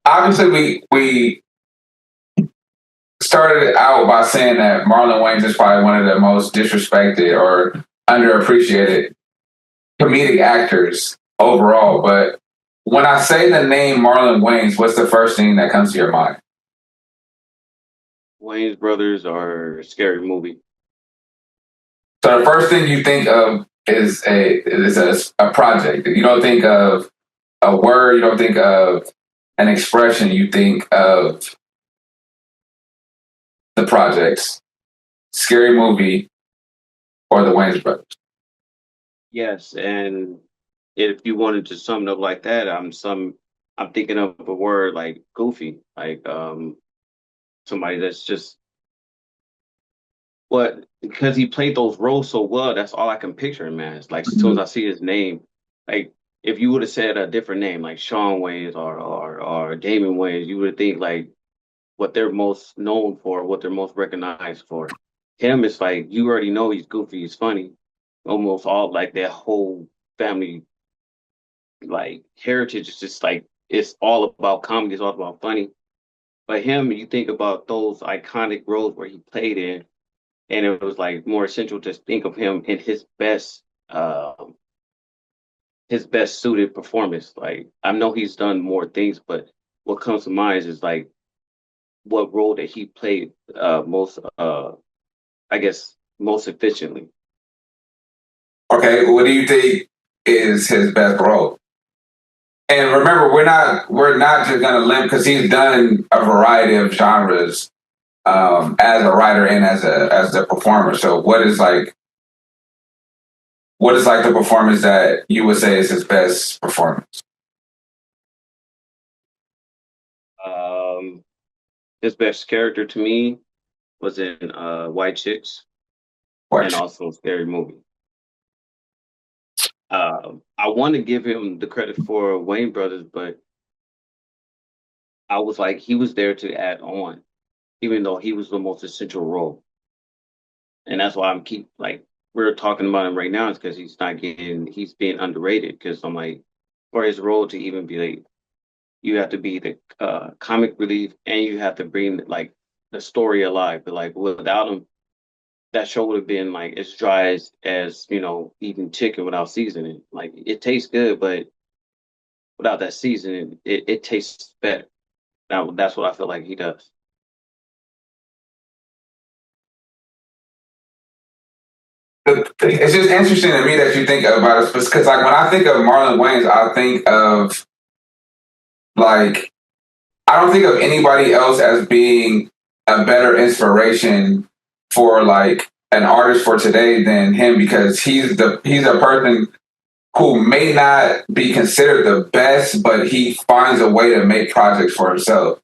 obviously we started out by saying that Marlon Wayans is probably one of the most disrespected or underappreciated comedic actors overall. But when I say the name Marlon Wayans, what's the first thing that comes to your mind? Wayne's Brothers are a scary movie. So the first thing you think of is a project. You don't think of a word. You don't think of an expression. You think of the projects, scary movie, or the Wayans brothers. Yes, and if you wanted to sum it up like that, I'm thinking of a word like goofy, like somebody that's just what because he played those roles so well. That's all I can picture him as. Like as soon as I see his name, like if you would have said a different name like Sean Waynes or Damon Waynes, you would think like what they're most known for, what they're most recognized for. Him is like you already know he's goofy, he's funny. Almost all like their whole family like heritage is just like it's all about comedy, it's all about funny. But him, you think about those iconic roles where he played in, and it was like more essential to think of him in his best suited performance. Like I know he's done more things, but what comes to mind is like what role that he played most I guess most efficiently. Okay, what do you think is his best role? And remember, we're not just gonna limit because he's done a variety of genres as a writer and as a performer. So what is like the performance that you would say is his best performance? Um his best character to me was in White Chicks and Watch. also Scary Movie. I want to give him the credit for Wayne Brothers, but I was like he was there to add on, even though he was the most essential role. And that's why I'm keep like we're talking about him right now is because he's being underrated because I'm like for his role to even be like you have to be the comic relief and you have to bring like the story alive. But like without him, that show would have been like as dry as eating chicken without seasoning. Like it tastes good, but without that seasoning, it tastes better. Now that's what I feel like he does. It's just interesting to me that you think about it because, like, when I think of Marlon Wayans, I think of like I don't think of anybody else as being a better inspiration for like an artist for today than him because he's a person who may not be considered the best, but he finds a way to make projects for himself.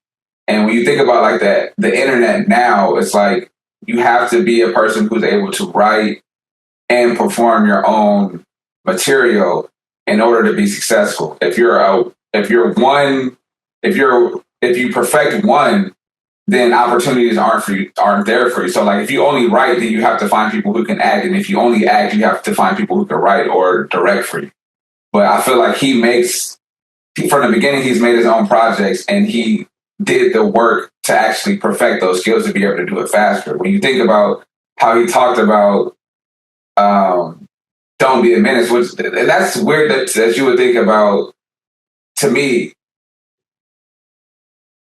And when you think about like that, the internet now, it's like you have to be a person who's able to write and perform your own material in order to be successful. If you perfect one, then opportunities aren't there for you. So like if you only write, then you have to find people who can act, and if you only act, you have to find people who can write or direct for you. But I feel like from the beginning, he's made his own projects, and he did the work to actually perfect those skills to be able to do it faster. When you think about how he talked about um, "Don't Be a Menace," which that's weird that you would think about. To me,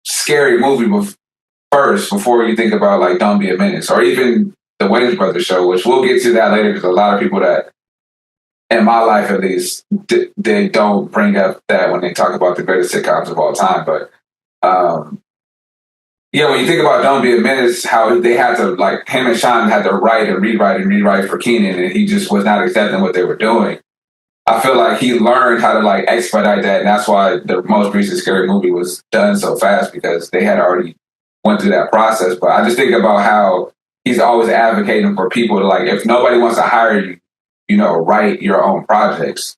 scary movie first before you think about like "Don't Be a Menace" or even the Wayans Brothers show, which we'll get to that later because a lot of people that in my life at least they don't bring up that when they talk about the greatest sitcoms of all time. But um, yeah, when you think about "Don't Be a Menace," how they had to like him and Sean had to write and rewrite for Keenan, and he just was not accepting what they were doing. I feel like he learned how to like expedite that, and that's why the most recent scary movie was done so fast because they had already went through that process. But I just think about how he's always advocating for people to like, if nobody wants to hire you, write your own projects.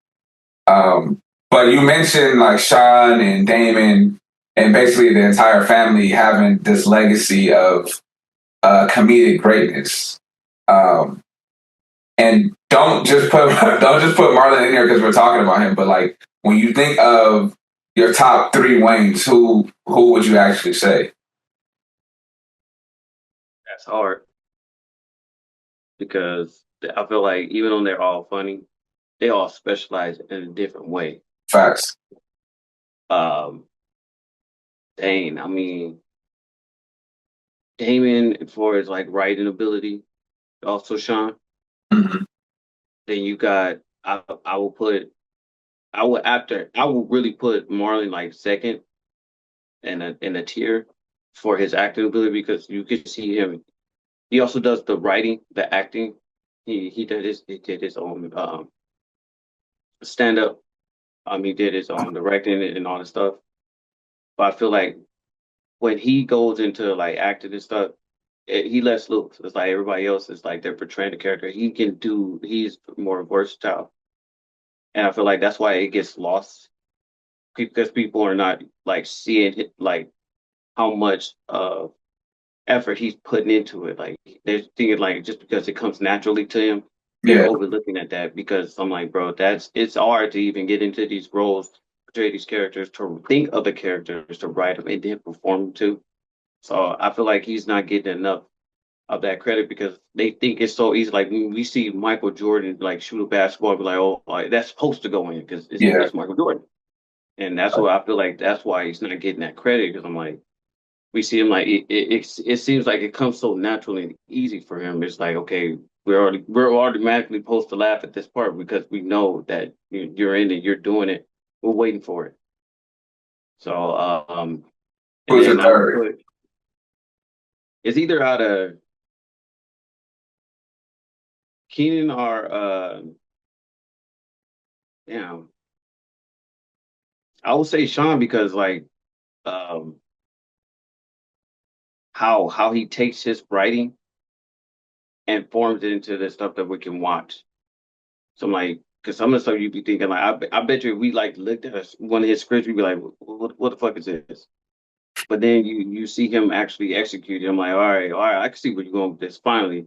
But you mentioned like Sean and Damon and basically the entire family having this legacy of comedic greatness. Um, and don't just put Marlon in there because we're talking about him, but like when you think of your top three Waynes, who would you actually say? That's hard because I feel like even though they're all funny, they all specialize in a different way. Facts. Um, Dane, I mean, Damon for his like writing ability, also Sean. Mm-hmm. Then you got I will put I will really put Marlon like second in a tier for his acting ability because you could see him. He also does the writing, the acting. He did his own stand up. He did his own directing and all that stuff. But I feel like when he goes into like acting and stuff, he lets loose. It's like everybody else is like they're portraying the character. He's more versatile. And I feel like that's why it gets lost because people are not like seeing like how much effort he's putting into it. Like they're thinking like just because it comes naturally to him, they're Yeah, overlooking at that because I'm like, bro, it's hard to even get into these roles, portray these characters, to think of the characters, to write them and then perform them too. So I feel like he's not getting enough of that credit because they think it's so easy. Like when we see Michael Jordan like shoot a basketball, be like, oh, like, that's supposed to go in because yeah. it's Michael Jordan, and that's what I feel like. That's why he's not getting that credit because I'm like, we see him like it seems like it comes so naturally and easy for him. It's like okay, we're automatically supposed to laugh at this part because we know that you're in it, you're doing it. We're waiting for it. So and Who's your then I would third? put it's either out of Keenan or damn, I would say Sean because like um how he takes his writing and forms it into the stuff that we can watch. So I'm like, because some of the stuff you'd be thinking like, I bet you if we like looked at one of his scripts, we'd be like, what the fuck is this? But then you see him actually execute it. I'm like, all right, I can see where you're going with this finally.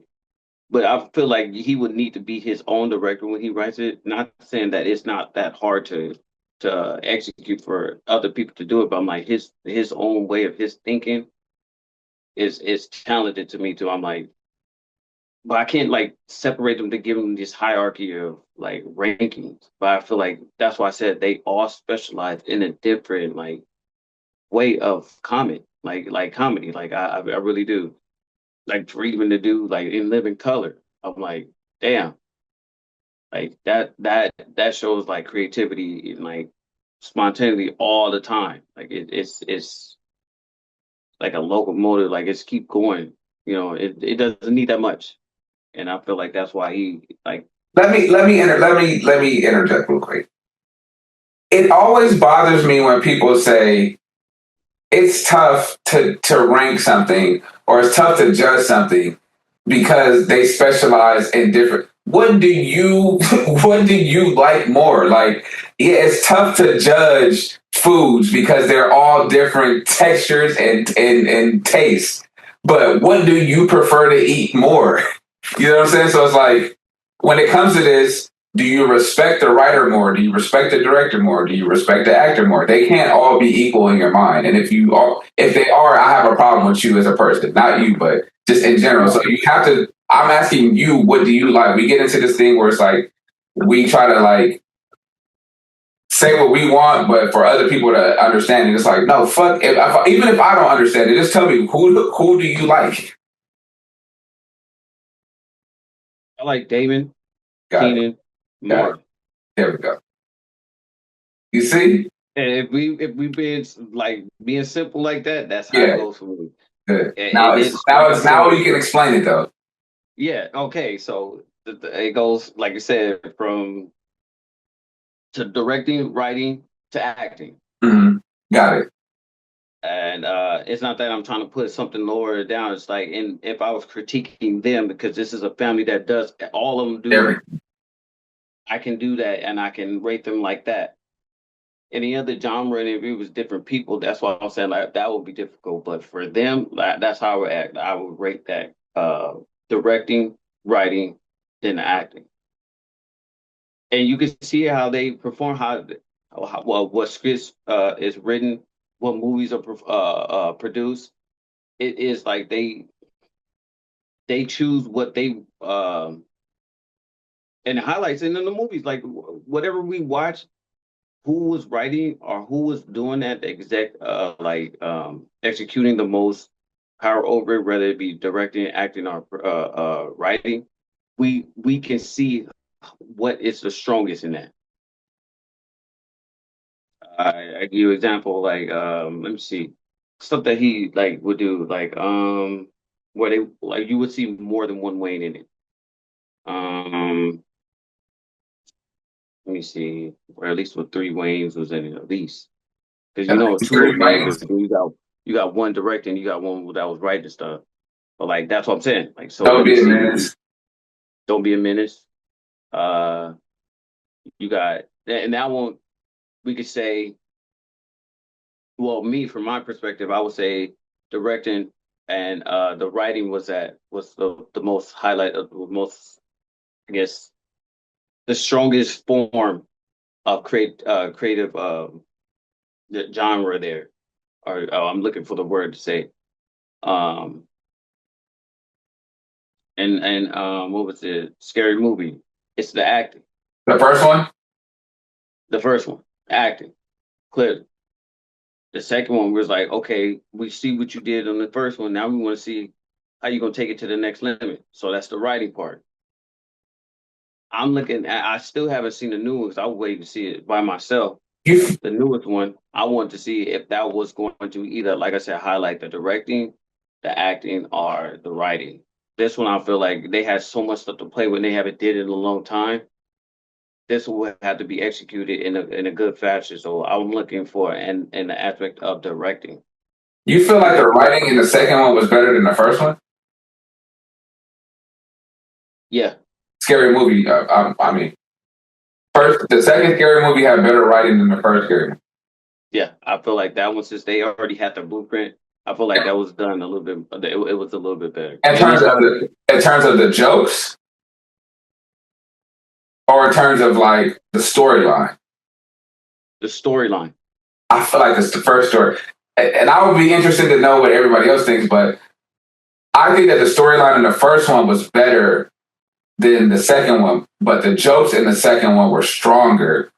But I feel like he would need to be his own director when he writes it. Not saying that it's not that hard to execute for other people to do it, but I'm like his own way of his thinking is talented to me too. I'm like, but I can't like separate them to give them this hierarchy of like rankings. But I feel like that's why I said they all specialize in a different like way of comment, like comedy. Like I really do. Like for even to do like in living color, I'm like, damn, like that shows like creativity and like spontaneity all the time. Like it's like a locomotive. Like it's keep going. It doesn't need that much. And I feel like that's why he like Let me interject real quick. It always bothers me when people say it's tough to rank something or it's tough to judge something because they specialize in different. What do you what do you like more? Like, yeah, it's tough to judge foods because they're all different textures and tastes. But what do you prefer to eat more? You know what I'm saying? So it's like when it comes to this, do you respect the writer more? Do you respect the director more? Do you respect the actor more? They can't all be equal in your mind. And if they are, I have a problem with you as a person, not you, but just in general. So you have to. I'm asking you, what do you like? We get into this thing where it's like we try to like say what we want, but for other people to understand it, it's like no, fuck. Even if I don't understand it, just tell me who do you like? I like Damon, Got it. Keenan, Got it. Marlon. There we go. You see? And if we being like being simple like that, that's how it Yeah. goes for me. Good. And it's like I Now said, you can explain it though. yeah, okay. So it goes like I said from to directing, writing to acting. Hmm. Got it. And it's not that I'm trying to put something lower down. It's like, and if I was critiquing them because this is a family that does all of them do Every it, I can do that and I can rate them like that. Any other genre, and if it was different people, that's why I'm saying like that would be difficult. But for them, like, that's how I would act. I would rate that directing, writing, then the acting, and you can see how they perform. How well, what scripts is written, what movies are produced. It is like they choose what they and highlights in the movies. Like whatever we watch, who was writing or who was doing that exec executing the most power over it, whether it be directing, acting, or writing. We can see what is the strongest in that. I give you an example, like let me see, stuff that he like would do, like where they like you would see more than one Wayne in it. Um, let me see, or at least with three Waynes was in it at least, because you And know like, two Gary was main Wayans, character, then you got one directing, you got one that was writing stuff. But like that's what I'm saying. Like so, Don't let me Be a see. Menace. Don't be a menace. Uh, you got and that one we could say, well, me from my perspective, I would say directing and the writing was the most highlight of the most, I guess, the strongest form of creative the genre there. Or I'm looking for the word to say. Um, and what was it? Scary movie. It's the acting. The first one? The first one, acting, clearly. The second one was like, okay, we see what you did on the first one. Now we want to see how you're gonna take it to the next limit. So that's the writing part. I'm looking at, I still haven't seen the new ones. I was waiting to see it by myself. You The newest one, I wanted to see if that was going to either, like I said, highlight the directing, the acting, or the writing. This one, I feel like they had so much stuff to play with. They haven't did it in a long time. This will have to be executed in a good fashion. So I'm looking for an aspect of directing. you feel like Because the writing in the second one was better than the first one? yeah, Scary movie. I mean, the second scary movie had better writing than the first scary movie. yeah, I feel like that one, since they already had the blueprint, I feel like that was done a little bit. It was a little bit better, and they started In terms of the jokes, or in terms of like the storyline. the storyline. I feel like it's the first story, and I would be interested to know what everybody else thinks. But I think that the storyline in the first one was better than the second one, but the jokes in the second one were stronger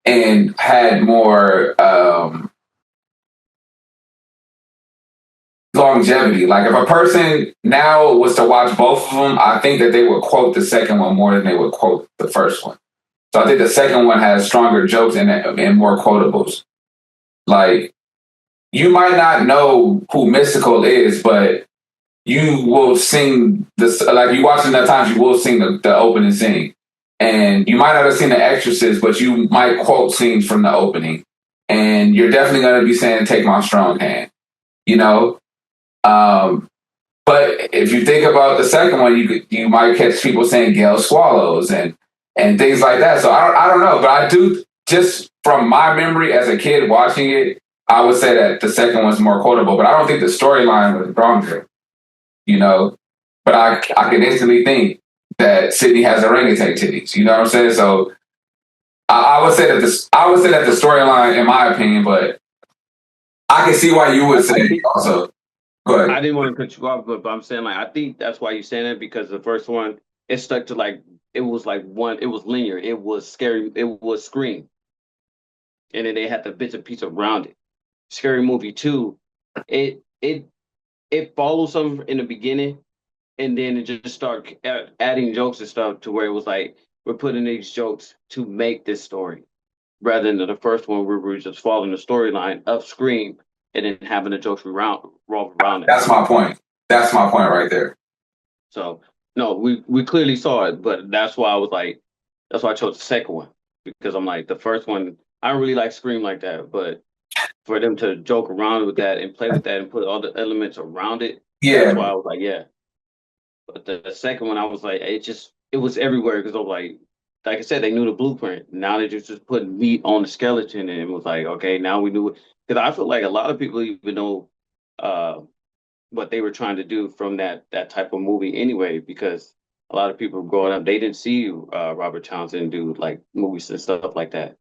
and had more longevity. Like if a person now was to watch both of them, I think that they would quote the second one more than they would quote the first one. So I think the second one has stronger jokes and more quotables. Like you might not know who Mystical is, but you will sing this. Like you watch enough times, you will sing the opening scene. And you might not have seen The Exorcist, but you might quote scenes from the opening. And you're definitely going to be saying, "Take my strong hand," you know. Um, but if you think about the second one, you might catch people saying Gale swallows and things like that. So I don't know, but I do, just from my memory as a kid watching it, I would say that the second one's more quotable. But I don't think the storyline was stronger, you know. But I can instantly think that Sydney has orangutan titties. You know what I'm saying? So I would say that the storyline, in my opinion, but I can see why you would say I it think also. Go I ahead. didn't want to cut you off, but I'm saying like I think that's why you're saying it, because the first one it stuck to like it was like one, it was linear, it was scary, it was Scream, and then they had the bits and pieces around it. Scary Movie two, it it it follows some in the beginning, and then it just started adding jokes and stuff to where it was like we're putting these jokes to make this story, rather than the first one where we were just following the storyline of Scream and then having the jokes revolve around it. That's my point. That's my point right there. So no, we clearly saw it, but that's why I was like, that's why I chose the second one, because I'm like the first one I don't really like Scream like that, but for them to joke around with that and play with that and put all the elements around it, that's why Yeah, I was like, yeah. But the second one, I was like, it was everywhere, because I was like I said, they knew the blueprint. Now they just put meat on the skeleton, and it was like, okay, now we knew it. Because I feel like a lot of people even know uh, what they were trying to do from that type of movie anyway, because a lot of people growing up, they didn't see Robert Townsend do like movies and stuff like that.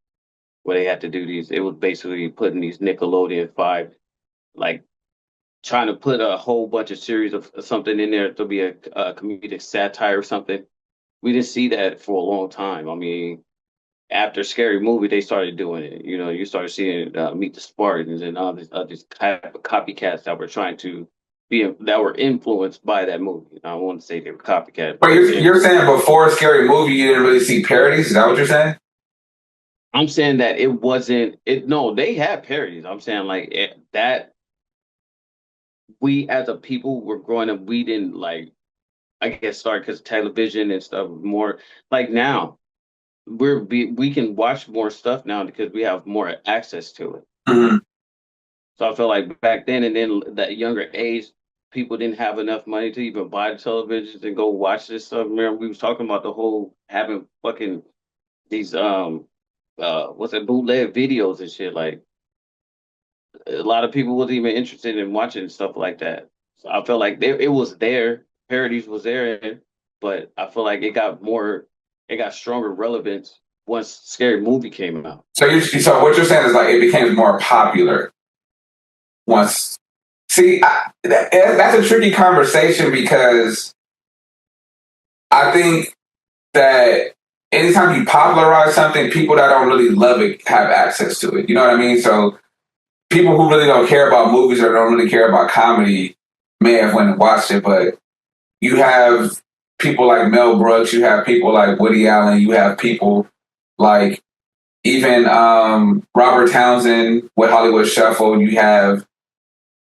where they had to do these. It was basically putting these Nickelodeon 5, like trying to put a whole bunch of series of something in there to be a comedic satire or something. We didn't see that for a long time. I mean, after Scary Movie, they started doing it. You know, you started seeing Meet the Spartans and all these copycats that were trying to that were influenced by that movie. I don't want to say they were copycat, But but they were you're influenced. saying before Scary Movie, you didn't really see parodies? Is that what you're saying? I'm saying that it wasn't it. No, they had parodies. I'm saying like that we as a people were growing up, we didn't like. I guess start because television and stuff more like now we can watch more stuff now because we have more access to it. Mm-hmm. So I feel like back then and then that younger age, people didn't have enough money to even buy the televisions and go watch this stuff. Remember, we was talking about the whole having fucking these what's it, bootleg videos and shit. Like a lot of people wasn't even interested in watching stuff like that. So I felt like it was there, parodies was there, but I feel like it got stronger relevance once Scary Movie came out. So what you're saying is like it became more popular once. See, that's a tricky conversation because I think that anytime you popularize something, people that don't really love it have access to it. You know what I mean? So people who really don't care about movies or don't really care about comedy may have went and watched it, but you have people like Mel Brooks, you have people like Woody Allen, you have people like even Robert Townsend with Hollywood Shuffle, you have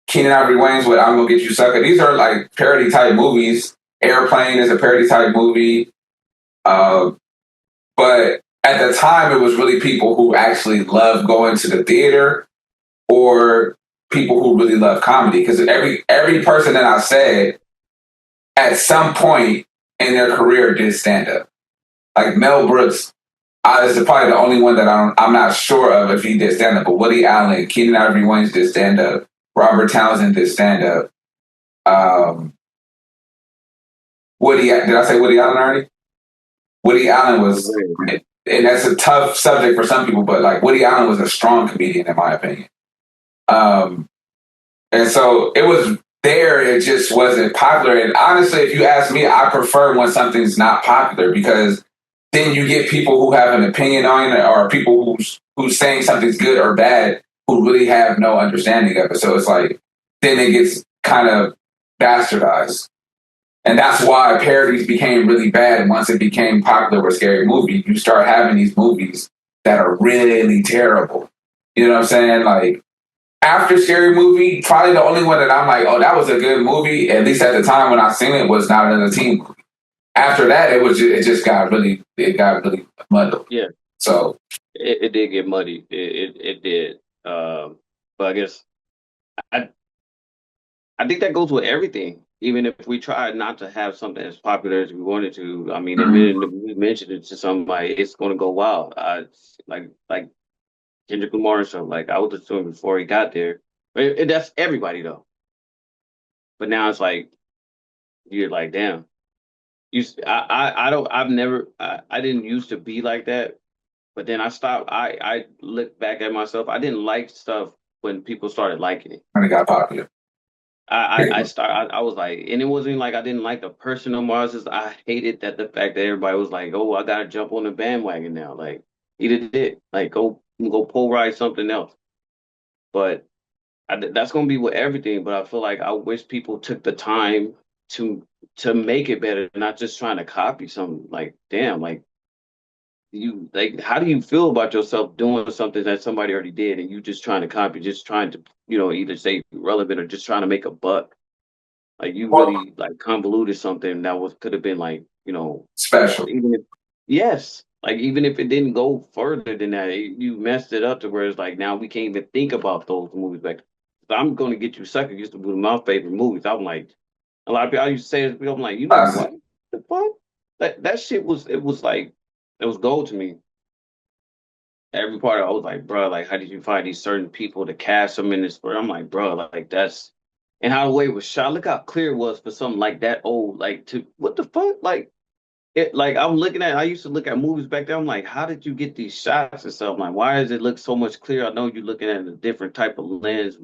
Keenan Ivory Wayans with I'm Gonna Get You Sucker. These are like parody type movies. Airplane is a parody type movie. Uh, but at the time, it was really people who actually loved going to the theater or people who really love comedy. Because every person that I said at some point in their career did stand up. Like Mel Brooks is probably the only one that I'm not sure of if he did stand up. But Woody Allen, Keenan Ivory Wayans did stand up. Robert Townsend did stand up. Um, did I say Woody Allen already? Woody Allen was, and that's a tough subject for some people, but like Woody Allen was a strong comedian in my opinion. Um, and so it was there, it just wasn't popular. And honestly, if you ask me, I prefer when something's not popular because then you get people who have an opinion on it or people who's saying something's good or bad who really have no understanding of it. So it's like then it gets kind of bastardized. And that's why parodies became really bad once it became popular with Scary Movie. You start having these movies that are really terrible. You know what I'm saying? Like after Scary Movie, probably the only one that I'm like, oh, that was a good movie. At least at the time when I seen it, was Not Another Teen Movie. After that, it just got really muddled. Yeah, So it did get muddy. It did. But I guess I I think that goes with everything. Even if we try not to have something as popular as we wanted to, I mean, the mhm. minute we mention it to somebody, it's going to go wild. Like Kendrick Lamar and stuff. Like I was assuming before he got there, but that's everybody though. But now it's like you're like, damn. I don't. I've never. I didn't used to be like that. But then I stopped. I look back at myself. I didn't like stuff when people started liking it. When it got popular. I was like, and it wasn't like I didn't like the person no more. I was just I hated that the fact that everybody was like, oh, I gotta jump on the bandwagon now. Like either did like go pull ride something else. But that's gonna be with everything. But I feel like I wish people took the time to to make it better, not just trying to copy something. Like damn, like you like how do you feel about yourself doing something that somebody already did and you just trying to copy, just trying to either say relevant or just trying to make a buck. Like you Well, really like convoluted something that was could have been like, special. even if yes, like even if it didn't go further than that, you messed it up to where it's like now we can't even think about those movies back. So I'm gonna get you sucker used to be my favorite movies. I'm like a lot of people I used to say this, I'm like, you know what? The fuck? That shit was it was like it was gold to me. Every part I was like, bro, like how did you find these certain people to cast them in this? But I'm like, bro, like that's and how the way it was shot. Look how clear it was for something like that old. Like to what the fuck? Like it like I'm looking at. I used to look at movies back then. I'm like, how did you get these shots and stuff? I'm like, why does it look so much clearer? I know you're looking at a different type of lens,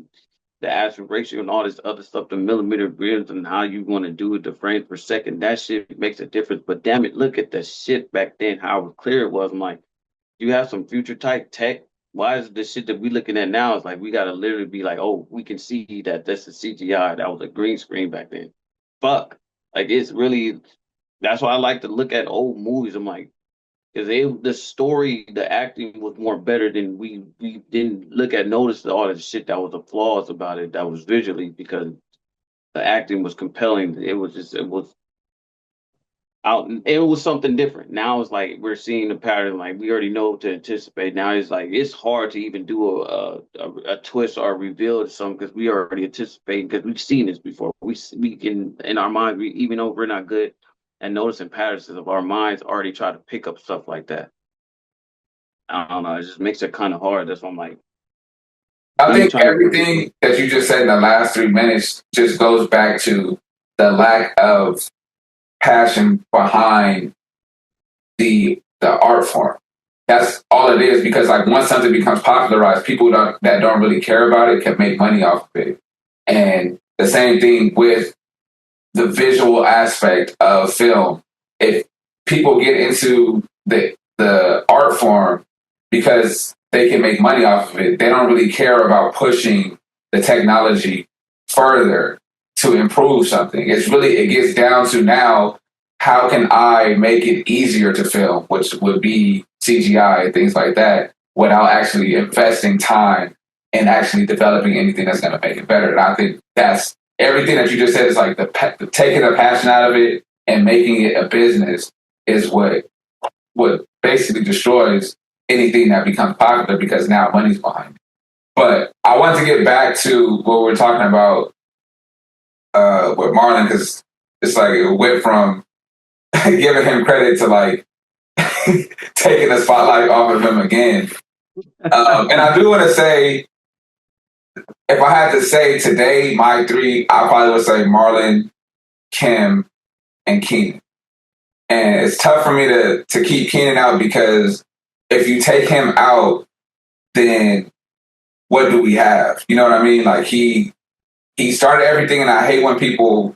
the aspect ratio and all this other stuff, the millimeter grids and how you want to do it, the frames per second. That shit makes a difference. But damn it, look at the shit back then, how clear it was. I'm like, you have some future type tech. Why is the shit that we looking at now is like we gotta literally be like, oh, we can see that this is CGI. That was a green screen back then. Fuck. Like it's really that's why I like to look at old movies. I'm like, because the story, the acting was more better than we didn't look at notice all the shit that was the flaws about it that was visually because the acting was compelling. It was out. It was something different. Now it's like we're seeing the pattern. Like we already know what to anticipate. Now it's like it's hard to even do a twist or a reveal to something because we already anticipating because we've seen this before. We can in our minds. We even though we're not good at noticing patterns of our minds already try to pick up stuff like that. I don't know. It just makes it kind of hard. That's why I'm like, I when you think trying to. everything that you just said in the last 3 minutes just goes back to the lack of passion behind the art form. That's all it is. Because like once something becomes popularized, people that don't really care about it can make money off of it. And the same thing with the visual aspect of film. If people get into the art form because they can make money off of it, they don't really care about pushing the technology further to improve something. It gets down to now, how can I make it easier to film, which would be CGI and things like that, without actually investing time and actually developing anything that's going to make it better. And I think that's everything that you just said is like the taking the passion out of it and making it a business is what basically destroys anything that becomes popular because now money's behind it. But I want to get back to what we're talking about with Marlon because it's like it went from giving him credit to like taking the spotlight off of him again. And I do want to say, if I had to say today, my three, I probably would say Marlon, Kim, and Keenan. And it's tough for me to keep Keenan out because if you take him out, then what do we have? You know what I mean? Like he started everything, and I hate when people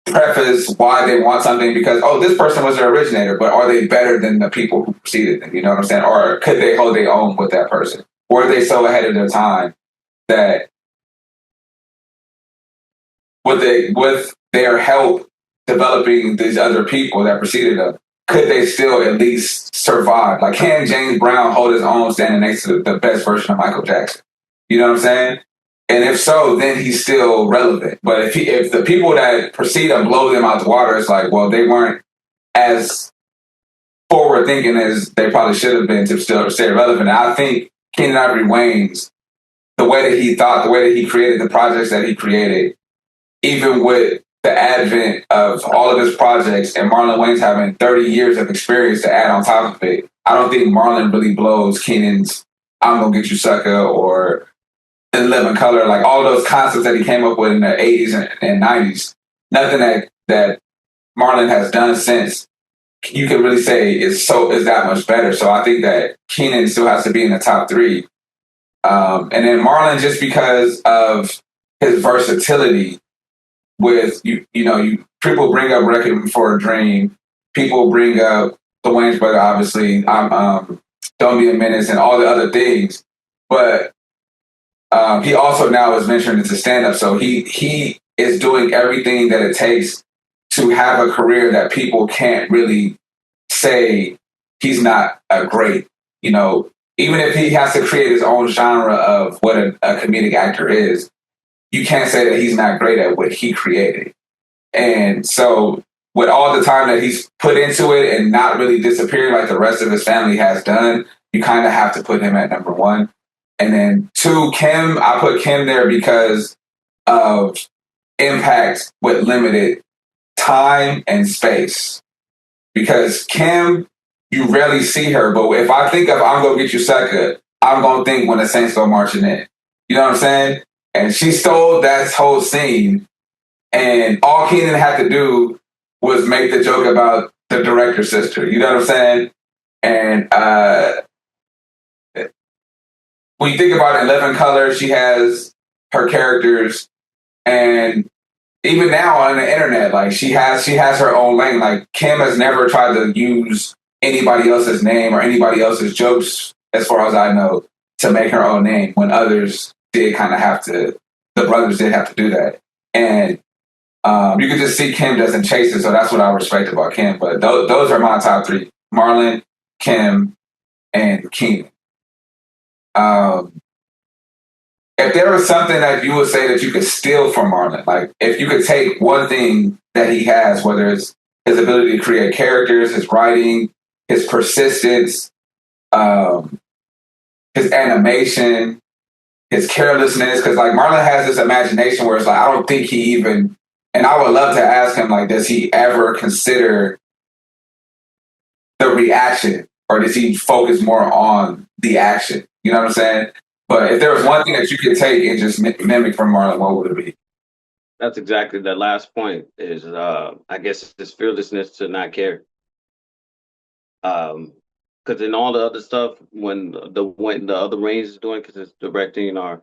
preface why they want something because this person was the originator, but are they better than the people who preceded them? You know what I'm saying? Or could they hold their own with that person? Were they so ahead of their time that with their help developing these other people that preceded them, could they still at least survive? Like, can James Brown hold his own standing next to the best version of Michael Jackson? You know what I'm saying? And if so, then he's still relevant. But if the people that precede him blow them out the water, it's like, well, they weren't as forward thinking as they probably should have been to still stay relevant. And I think Keenen Ivory Wayans, the way that he thought, the way that he created the projects that he created, even with the advent of all of his projects and Marlon Wayans having 30 years of experience to add on top of it, I don't think Marlon really blows Keenan's I'm Gonna Get You Sucker or In Living Color, like all those concepts that he came up with in the 80s and 90s. Nothing that Marlon has done since you can really say is that much better. So I think that Keenan still has to be in the top three. And then Marlon, just because of his versatility with you people bring up Requiem for a Dream, people bring up the Wayans brother, obviously, Don't Be a Menace and all the other things. But he also now is venturing into stand-up. So he is doing everything that it takes to have a career that people can't really say he's not a great, even if he has to create his own genre of what a comedic actor is, you can't say that he's not great at what he created. And so with all the time that he's put into it and not really disappearing like the rest of his family has done, you kind of have to put him at number one. And then two, Kim, I put Kim there because of impact with limited time and space. Because Kim, you rarely see her, but if I think of I'm Gonna Get You Sucker, I'm gonna think When the Saints Go Marching In. You know what I'm saying? And she stole that whole scene, and all Keenan had to do was make the joke about the director's sister. You know what I'm saying? And when you think about it in Living Color, she has her characters, and even now on the internet, like she has her own lane. Like Kim has never tried to use anybody else's name or anybody else's jokes, as far as I know, to make her own name. When others did kind of have to, the brothers did have to do that, and you can just see Kim doesn't chase it. So that's what I respect about Kim. But those are my top three: Marlon, Kim, and Keenan. Um, if there was something that you would say that you could steal from Marlon, like if you could take one thing that he has, whether it's his ability to create characters, his writing, his persistence, um, his animation, his carelessness, because like Marlon has this imagination where it's like I don't think he even, and I would love to ask him like, does he ever consider the reaction, or does he focus more on the action? You know what I'm saying? But if there was one thing that you could take and just mimic from Marlon, what would it be? That's exactly the last point. Is I guess it's this fearlessness to not care. Because in all the other stuff, when the other range is doing, because it's directing or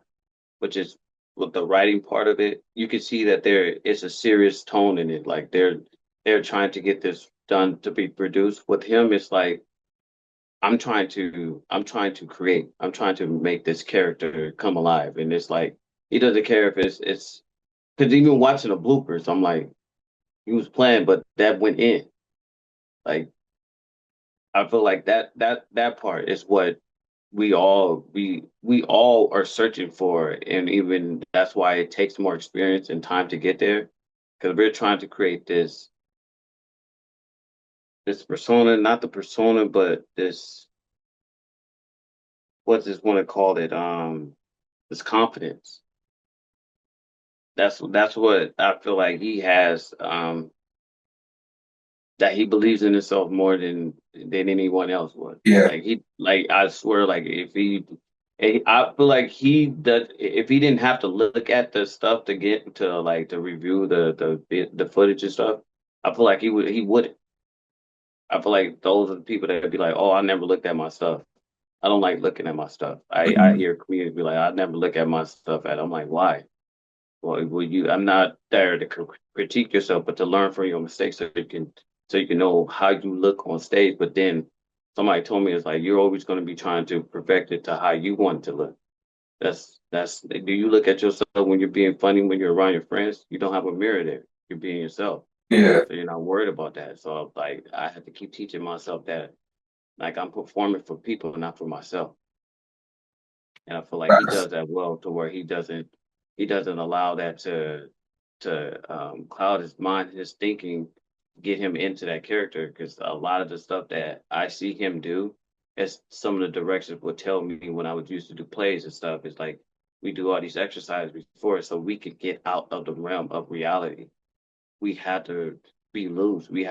which is with the writing part of it, you can see that there is a serious tone in it. Like they're trying to get this done to be produced. With him, it's like I'm trying to create. I'm trying to make this character come alive, and it's like he doesn't care if it's because even watching the bloopers, I'm like he was playing, but that went in. Like I feel like that part is what we all are searching for, and even that's why it takes more experience and time to get there, because we're trying to create this persona, not the persona, but this what's this want to call it, this confidence. That's what I feel like he has, that he believes in himself more than anyone else would. Yeah, Like I swear, like if he, I feel like he does. If he didn't have to look at the stuff to get to like to review the footage and stuff, I feel like he would. I feel like those are the people that would be like, oh, I never looked at my stuff. I don't like looking at my stuff. I mhm. hear comedians be like, I never look at my stuff. I'm like, why? Well, I'm not there to critique yourself, but to learn from your mistakes so you can know how you look on stage. But then somebody told me it's like you're always going to be trying to perfect it to how you want it to look. That's. Do you look at yourself when you're being funny when you're around your friends? You don't have a mirror there. You're being yourself, Yeah, so you're not worried about that. So like I have to keep teaching myself that like I'm performing for people, not for myself. And I feel like he facts. does that well to where he doesn't allow that to cloud his mind, his thinking, get him into that character. Because a lot of the stuff that I see him do, as some of the directors would tell me when I would used to do plays and stuff, is like we do all these exercises before so we could get out of the realm of reality. We had to be loose. We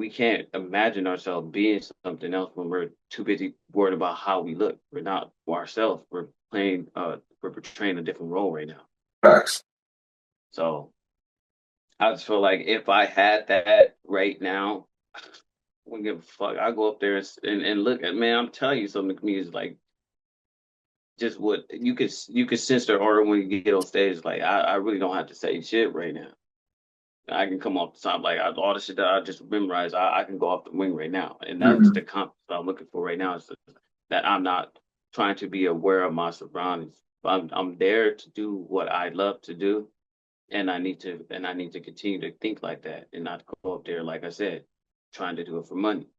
can't imagine ourselves being something else when we're too busy worried about how we look. We're not ourselves. We're portraying a different role right now. Facts. So I just feel like if I had that right now, I wouldn't give a fuck. I go up there and look at, man. I'm telling you, something to me is like just what you could sense their aura when you get on stage. Like I really don't have to say shit right now. I can come off the top like all the shit that I just memorized. I can go off the wing right now, and that's Hmm. the confidence I'm looking for right now. Is that I'm not trying to be aware of my surroundings. I'm there to do what I love to do, and I need to continue to think like that, and not go up there like I said, trying to do it for money.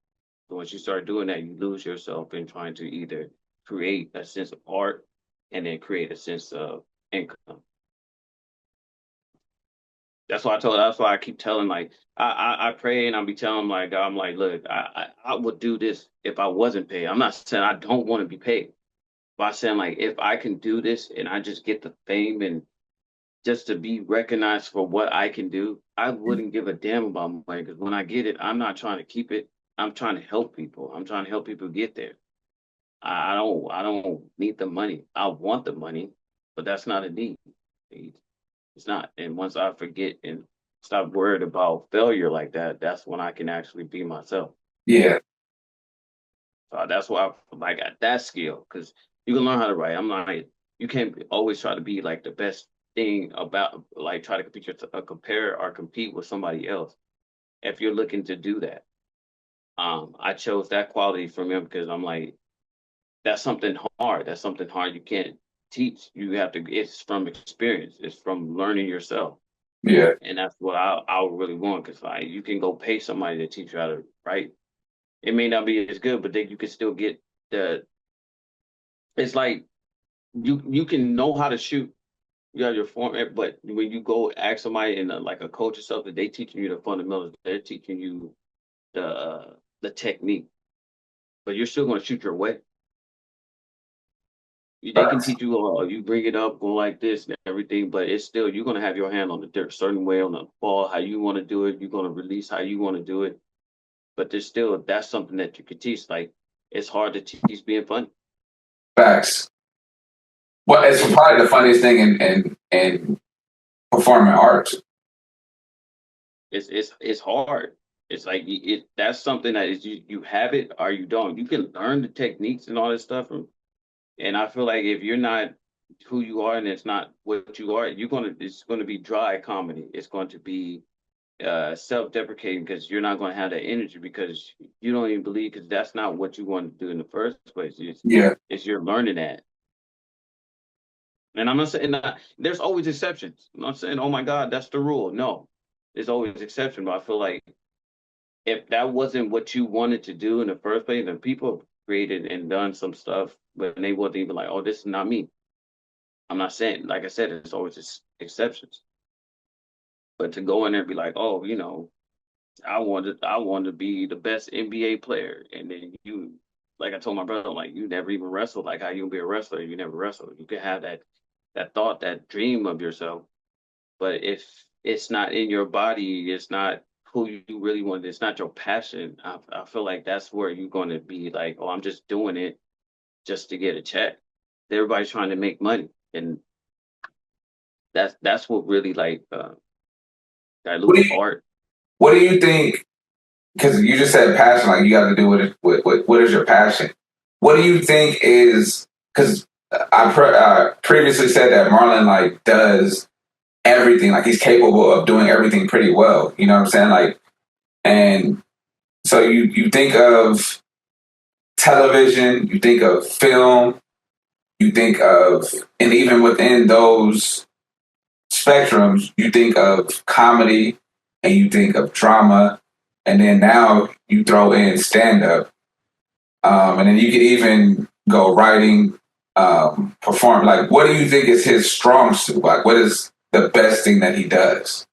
So once you start doing that, you lose yourself in trying to either create a sense of art and then create a sense of income. That's why I keep telling like I pray and I'll be telling like I'm like, look, I would do this if I wasn't paid. I'm not saying I don't want to be paid, but I'm saying like if I can do this and I just get the fame and just to be recognized for what I can do, I wouldn't give a damn about money because when I get it, I'm not trying to keep it. I'm trying to help people. I'm trying to help people get there. I don't need the money. I want the money, but that's not a need. It's not. And once I forget and stop worried about failure like that, that's when I can actually be myself. Yeah. So that's why I got that skill, because you can learn how to write. I'm not, you can't always try to be like the best thing about, like, try to compare or compete with somebody else if you're looking to do that. I chose that quality from him because I'm like, that's something hard. That's something hard you can't teach. You have to, it's from experience, it's from learning yourself. Yeah. And that's what I really want, because like you can go pay somebody to teach you how to write. It may not be as good, but then you can still get the, it's like you can know how to shoot. You have your form, but when you go ask somebody in like a coach or something, they teaching you the fundamentals. They're teaching you the technique, but you're still going to shoot your way. They can Facts. teach you, you bring it up, go like this and everything, but it's still, you're going to have your hand on the dirt, certain way on the ball, how you want to do it. You're going to release how you want to do it. But there's still, that's something that you could teach. Like, it's hard to teach being funny. Facts. Well, it's probably the funniest thing in performing arts. It's hard. It's like that's something that is, you have it or you don't. You can learn the techniques and all this stuff and I feel like if you're not who you are and it's not what you are, it's gonna be dry comedy. It's going to be self-deprecating, because you're not going to have that energy, because you don't even believe, because that's not what you want to do in the first place. Yeah. It's you're learning that. And I'm not saying that there's always exceptions. I'm not saying, oh my God, that's the rule. No, there's always exception. But I feel like if that wasn't what you wanted to do in the first place, then people have created and done some stuff, but they wasn't even like, oh, this is not me. I'm not saying, like I said, there's always exceptions. But to go in there and be like, oh, I wanted to be the best NBA player, and then you, like I told my brother, like, you never even wrestled. Like, how you be a wrestler? You never wrestled. You can have that thought, that dream of yourself, but if it's not in your body, it's not who you really want. It's not your passion. I feel like that's where you're going to be like, oh, I'm just doing it just to get a check. Everybody's trying to make money, and that's what really like What do dilutes you art. What do you think? Because you just said passion, like you got to do what is your passion? What do you think is? Because previously said that Marlon like does everything, like he's capable of doing everything pretty well. You know what I'm saying? Like, and so you think of television, you think of film, you think of, and even within those spectrums, you think of comedy and you think of drama, and then now you throw in stand up, and then you could even go writing, perform. Like, what do you think is his strong suit? Like, what is the best thing that he does?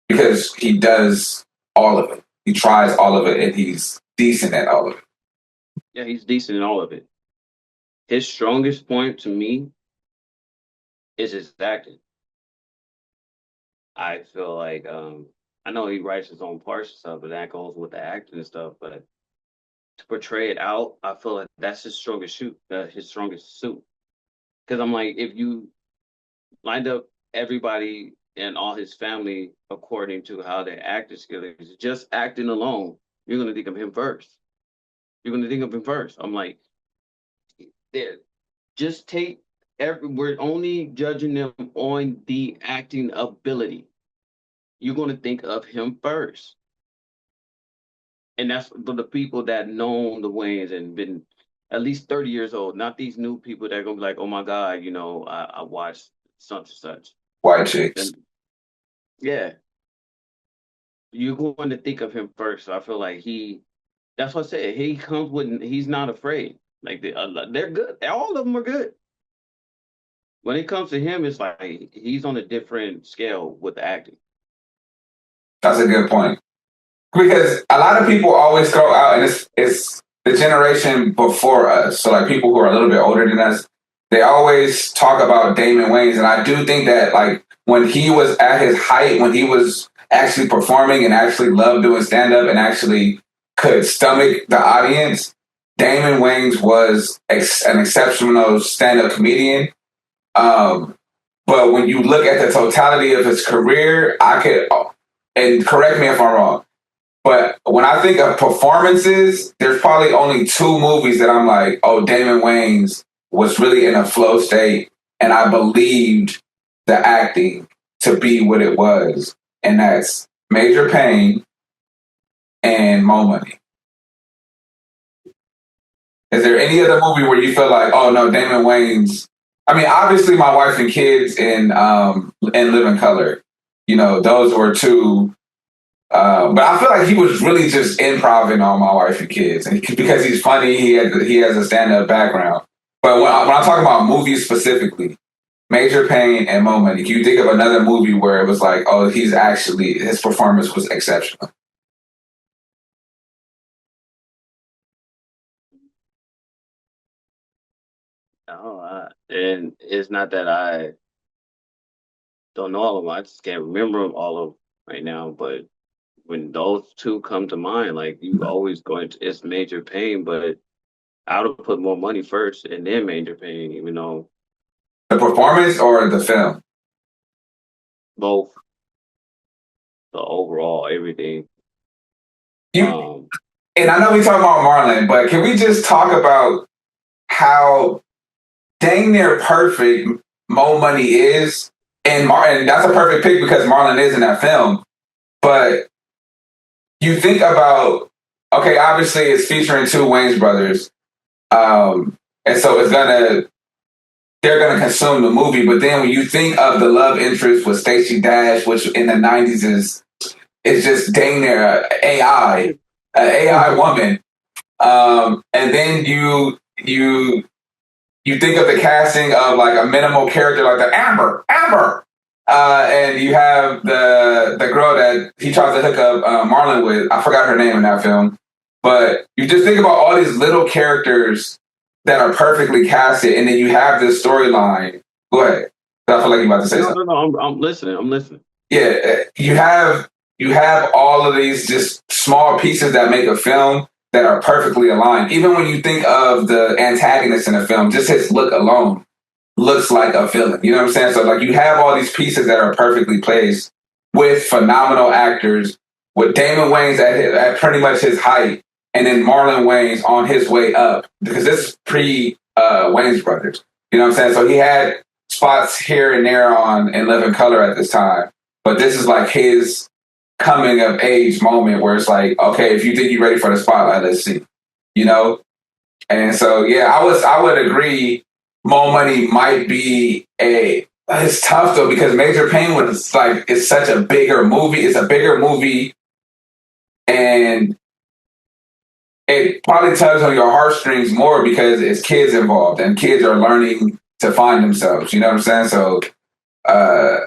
Because he does all of it. He tries all of it, and he's decent at all of it. Yeah, he's decent in all of it. His strongest point to me is his acting. I feel like I know he writes his own parts and stuff, but that goes with the acting and stuff. But to portray it out, I feel like that's his strongest suit. Because I'm like, if you lined up everybody and all his family according to how their acting skill is, just acting alone, you're gonna think of him first. You're gonna think of him first. I'm like, there, just take we're only judging them on the acting ability. You're gonna think of him first. And that's for the people that know the Wayans and been at least 30 years old, not these new people that are gonna be like, oh my God, I watched such and such. White chicks. And yeah, you're going to think of him first. So I feel like that's what I said. He comes with, he's not afraid. Like they're good. All of them are good. When it comes to him, it's like he's on a different scale with the acting. That's a good point. Because a lot of people always throw out, and it's the generation before us. So like people who are a little bit older than us, they always talk about Damon Wayans, and I do think that like when he was at his height, when he was actually performing and actually loved doing stand up and actually could stomach the audience, Damon Wayans was an exceptional stand up comedian. Um, But when you look at the totality of his career, I could, and correct me if I'm wrong, but when I think of performances, there's probably only two movies that I'm like, oh, Damon Wayans was really in a flow state, and I believed the acting to be what it was, and that's Major Payne and Mo Money. Is there any other movie where you feel like, oh no, Damon Wayans? I mean, obviously, My Wife and Kids and Live in Color. You know, those were two. But I feel like he was really just improvising on My Wife and Kids, and because he's funny, he has a stand up background. But when I talk about movies specifically, Major Payne and Mo Money, can you think of another movie where it was like, oh, his performance was exceptional? And it's not that I don't know all of them. I just can't remember them all of right now. But when those two come to mind, like you always going to, it's Major Pain, but I would have put More Money first and then Major Pain, even though The performance or the film? both the overall everything. You and I know we talk about Marlon, but can we just talk about how dang near perfect Mo Money is? And that's a perfect pick because Marlon is in that film. But you think about, okay, obviously it's featuring two Wayans brothers, and so they're gonna consume the movie. But then when you think of the love interest with Stacey Dash, which in the '90s is just dang near an AI woman, and then you think of the casting of like a minimal character like the Amber, and you have the girl that he tries to hook up Marlon with. I forgot her name in that film, but you just think about all these little characters that are perfectly casted, and then you have this storyline. Go ahead. I feel like you're about to say No, something. no, no. I'm listening. I'm listening. Yeah, you have all of these just small pieces that make a film that are perfectly aligned. Even when you think of the antagonist in a film, just his look alone looks like a villain. You know what I'm saying? So like you have all these pieces that are perfectly placed with phenomenal actors, with Damon Wayans at pretty much his height, and then Marlon Wayans on his way up because this is pre Wayans brothers. You know what I'm saying? So he had spots here and there on in Living Color at this time, but this is like his coming of age moment where it's like, okay, if you think you're ready for the spotlight, let's see. You know? And so yeah, I would agree Mo Money might be a it's tough though because Major Payne was like it's such a bigger movie. It's a bigger movie and it probably tugs on your heartstrings more because it's kids involved and kids are learning to find themselves. You know what I'm saying? So uh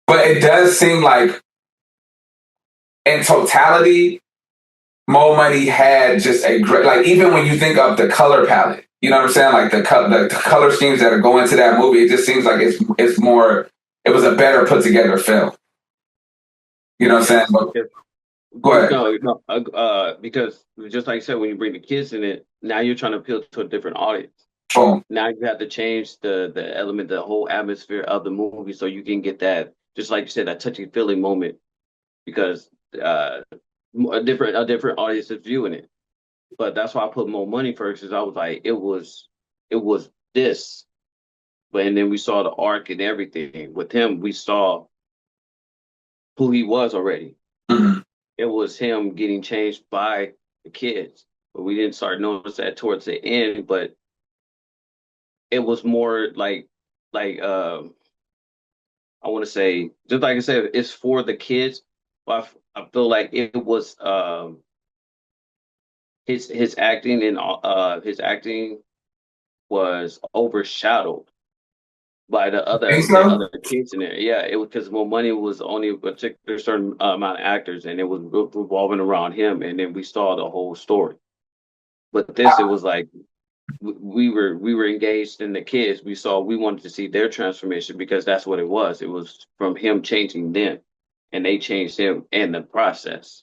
but it does seem like in totality, Mo Money had just a great, like, even when you think of the color palette, you know what I'm saying? Like the color schemes that are going into that movie, it just seems like it's more, it was a better put together film. You know what I'm saying? Yes. But Yes. go ahead. No, no. Because just like you said, when you bring the kids in it, now you're trying to appeal to a different audience. Boom. Now you have to change the element, the whole atmosphere of the movie, so you can get that, just like you said, that touchy feely moment because a different audience is viewing it. But that's why I put More Money first, is I was like, it was this, but and then we saw the arc and everything with him. We saw who he was already. Mhm. It was him getting changed by the kids, but we didn't start notice that towards the end. But it was more like I want to say, just like I said, it's for the kids. But I feel like it was his acting and his acting was overshadowed by Think the so? other kids in there. Yeah, it was because More Money was only a particular certain amount of actors, and it was revolving around him, and then we saw the whole story. But this, it was like we were engaged in the kids. We wanted to see their transformation because that's what it was. It was from him changing them, and they changed him in the process.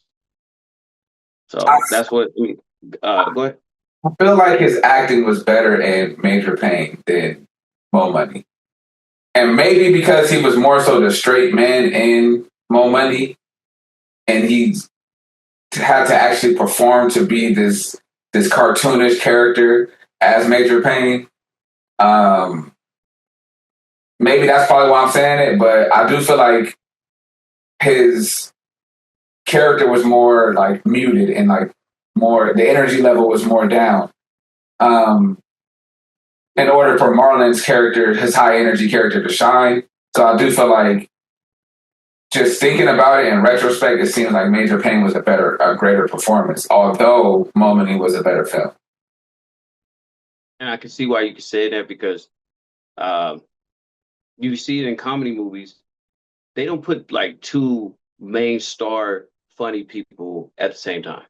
I, So that's what. Go ahead. I feel like his acting was better in Major Payne than Mo Money. And maybe because he was more so the straight man in Mo Money, and he had to actually perform to be this cartoonish character as Major Payne. Maybe that's probably why I'm saying it, but I do feel like his character was more like muted and like more, the energy level was more down. In order for Marlon's character, his high energy character, to shine. So I do feel like, just thinking about it in retrospect, it seems like Major Payne was a greater performance, although Mo Money was a better film. And I can see why you could say that, because you see it in comedy movies. They don't put like two main star funny people at the same time.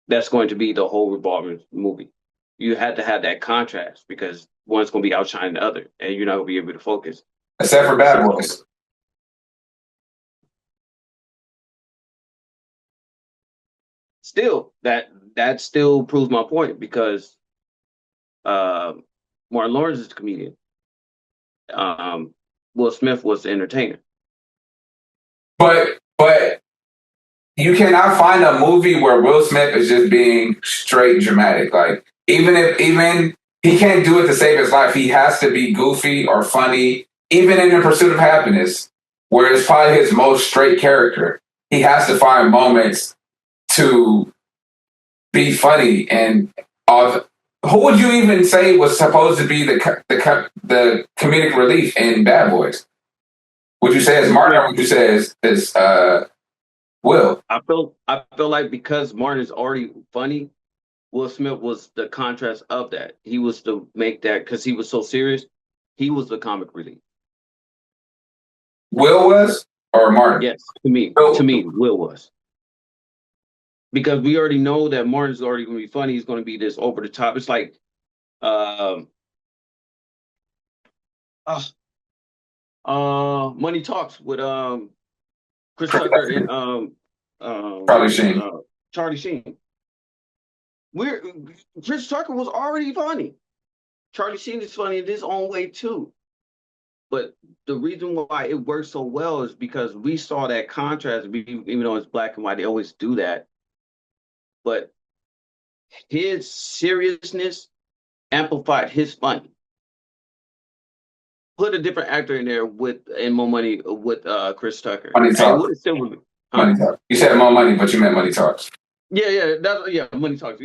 That's going to be the whole revolving movie. You had to have that contrast, because one's going to be outshining the other, and you're not going to be able to focus. Except for Bad Boys. Still, that still proves my point, because Martin Lawrence is a comedian. Will Smith was the entertainer. But you cannot find a movie where Will Smith is just being straight dramatic. Like, even he can't do it to save his life, he has to be goofy or funny. Even in The Pursuit of Happiness, where it's probably his most straight character, he has to find moments to be funny. And who would you even say was supposed to be the comedic relief in Bad Boys? Would you say it's Martin, or would you say it's Will? I feel like, because Martin is already funny, Will Smith was the contrast of that. He was to make that, because he was so serious. He was the comic relief. Will was, or Martin? Yes, to me, Will was. Because we already know that Martin's already going to be funny. He's going to be this over the top. It's like, Money Talks with Chris Tucker and Charlie Sheen. Charlie Sheen. Chris Tucker was already funny. Charlie Sheen is funny in his own way too. But the reason why it works so well is because we saw that contrast. Even though it's black and white, they always do that. But his seriousness amplified his fun. Put a different actor in there in Mo Money with Chris Tucker. Money Talks. Money Talks. You said Mo Money, but you meant Money Talks. Yeah, Money Talks.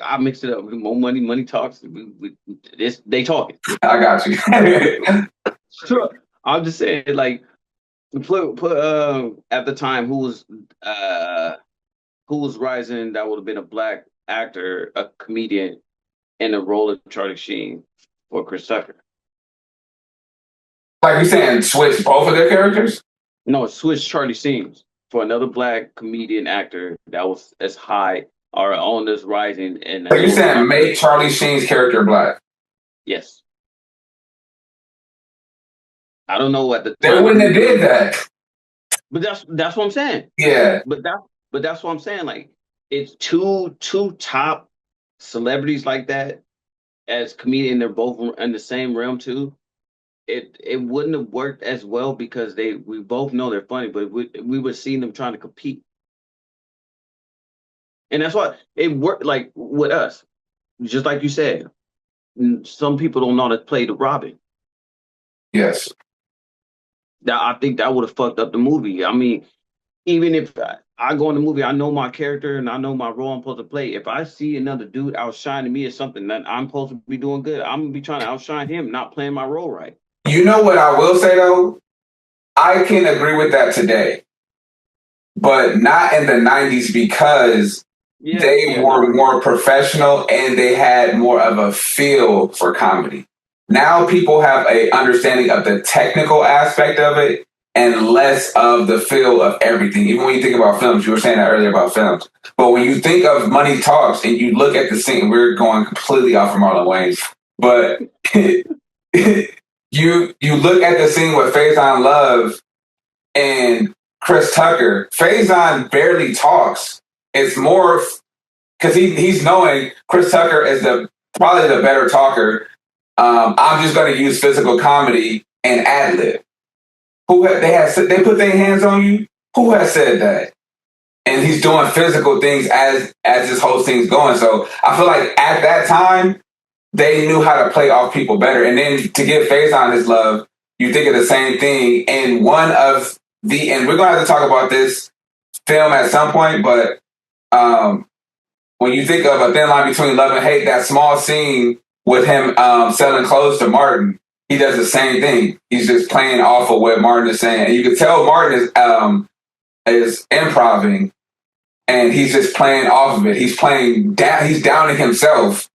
I mixed it up. Mo Money, Money Talks. They talking. I got you. Sure. I'm just saying, like, put at the time who was rising, that would have been a black actor, a comedian, in the role of Charlie Sheen for Chris Tucker. Like, you saying switch both of their characters? No, switch Charlie Sheen for another black comedian actor that was as high or on this rising. And so you saying make Charlie Sheen's character black? Yes. I don't know at the time. They wouldn't have did that. But that's what I'm saying. Yeah. But that's what I'm saying. Like, it's two top celebrities like that as comedian. They're both in the same realm too. It wouldn't have worked as well, because we both know they're funny, but we were seeing them trying to compete. And that's why it worked, like with us. Just like you said, some people don't know how to play the Robin. Yes. I think that would have fucked up the movie. I mean, even if I go in the movie, I know my character and I know my role I'm supposed to play. If I see another dude outshining me or something that I'm supposed to be doing good, I'm going to be trying to outshine him, not playing my role right. You know what I will say, though? I can agree with that today, but not in the 90s, because they were more professional and they had more of a feel for comedy. Now people have a understanding of the technical aspect of it and less of the feel of everything. Even when you think about films, you were saying that earlier about films. But when you think of Money Talks and you look at the scene, we're going completely off of Marlon Wayans, but you look at the scene with Faison Love and Chris Tucker. Faison barely talks. It's more because he's knowing Chris Tucker is probably the better talker. I'm just going to use physical comedy and ad lib. They put their hands on you? Who has said that? And he's doing physical things as this whole thing's going. So I feel like at that time, they knew how to play off people better. And then to give Faison his love, you think of the same thing in one of and we're going to have to talk about this film at some point, but when you think of A Thin Line Between Love and Hate, that small scene with him selling clothes to Martin, he does the same thing. He's just playing off of what Martin is saying. And you can tell Martin is improving, and he's just playing off of it. He's playing down. He's downing himself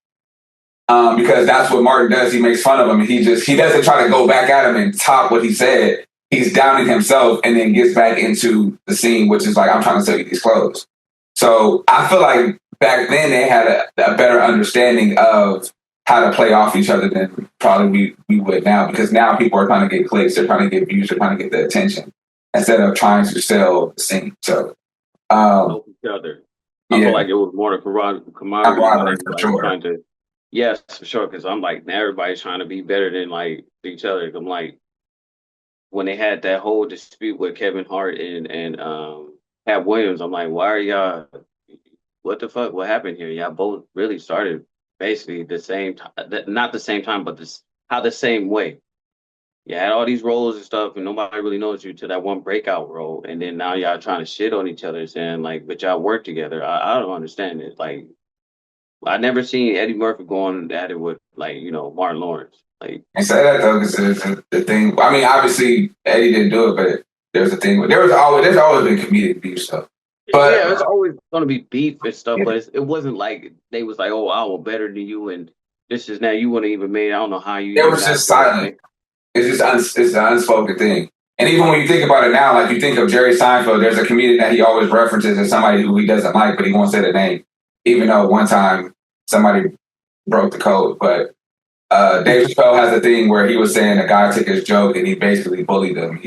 because that's what Martin does. He makes fun of him, and he doesn't try to go back at him and top what he said. He's downing himself, and then gets back into the scene, which is like, I'm trying to sell you these clothes. So I feel like back then they had a better understanding of how to play off each other than probably we would now, because now people are trying to get clicks, they're trying to get views, they're trying to get the attention instead of trying to sell the scene. So help each other. I feel like it was more camaraderie for sure. trying to, yes, for sure. Because I'm like, now everybody's trying to be better than like each other. I'm like, when they had that whole dispute with Kevin Hart and Pat Williams, I'm like, why are y'all? What the fuck? What happened here? Y'all both really started basically the same time, not the same time, but the same way. You had all these roles and stuff, and nobody really knows you to that one breakout role, and then now y'all trying to shit on each other, saying like, but y'all work together. I don't understand it. Like, I never seen Eddie Murphy going at it with like Martin Lawrence. Like, I say that though because the thing. I mean, obviously Eddie didn't do it, but there's a thing. There's always been comedic beef stuff. But yeah, it's always gonna be beef and stuff, but it wasn't like they was like, oh, I was better than you, and this is now you wouldn't even made. I don't know how you. It was just silent. It's just it's an unspoken thing. And even when you think about it now, like you think of Jerry Seinfeld, there's a comedian that he always references as somebody who he doesn't like, but he won't say the name, even though one time somebody broke the code. But Dave Chappelle has a thing where he was saying a guy took his joke and he basically bullied him.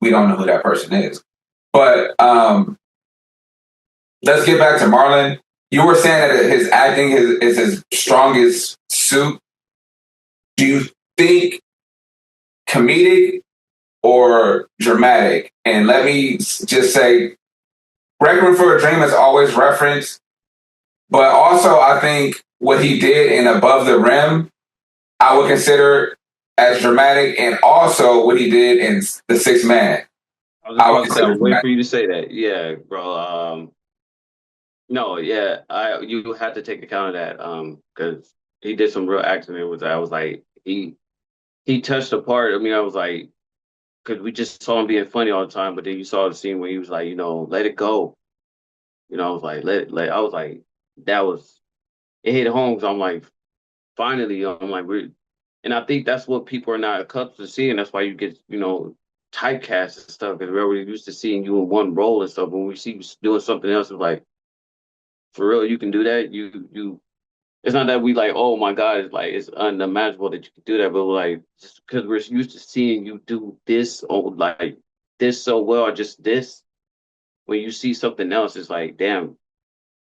We don't know who that person is. But let's get back to Marlon. You were saying that his acting is his strongest suit. Do you think comedic or dramatic? And let me just say, Requiem for a Dream is always referenced, but also I think what he did in Above the Rim, I would consider as dramatic, and also what he did in The Sixth Man. I was waiting for you to say that. Yeah, bro. No, yeah, you had to take account of that because he did some real acting. I was like he touched the part. I mean, I was like, because we just saw him being funny all the time, but then you saw the scene where he was like, let it go. I was like, I was like, it hit home because I'm like, finally, I'm like, and I think that's what people are not accustomed to seeing. That's why you get, typecast and stuff, because we're already used to seeing you in one role and stuff. When we see you doing something else, it's like, for real, you can do that. You it's not that we like, oh my God, it's like it's unimaginable that you can do that, but like just because we're used to seeing you do this or like this so well, or just this. When you see something else, it's like, damn,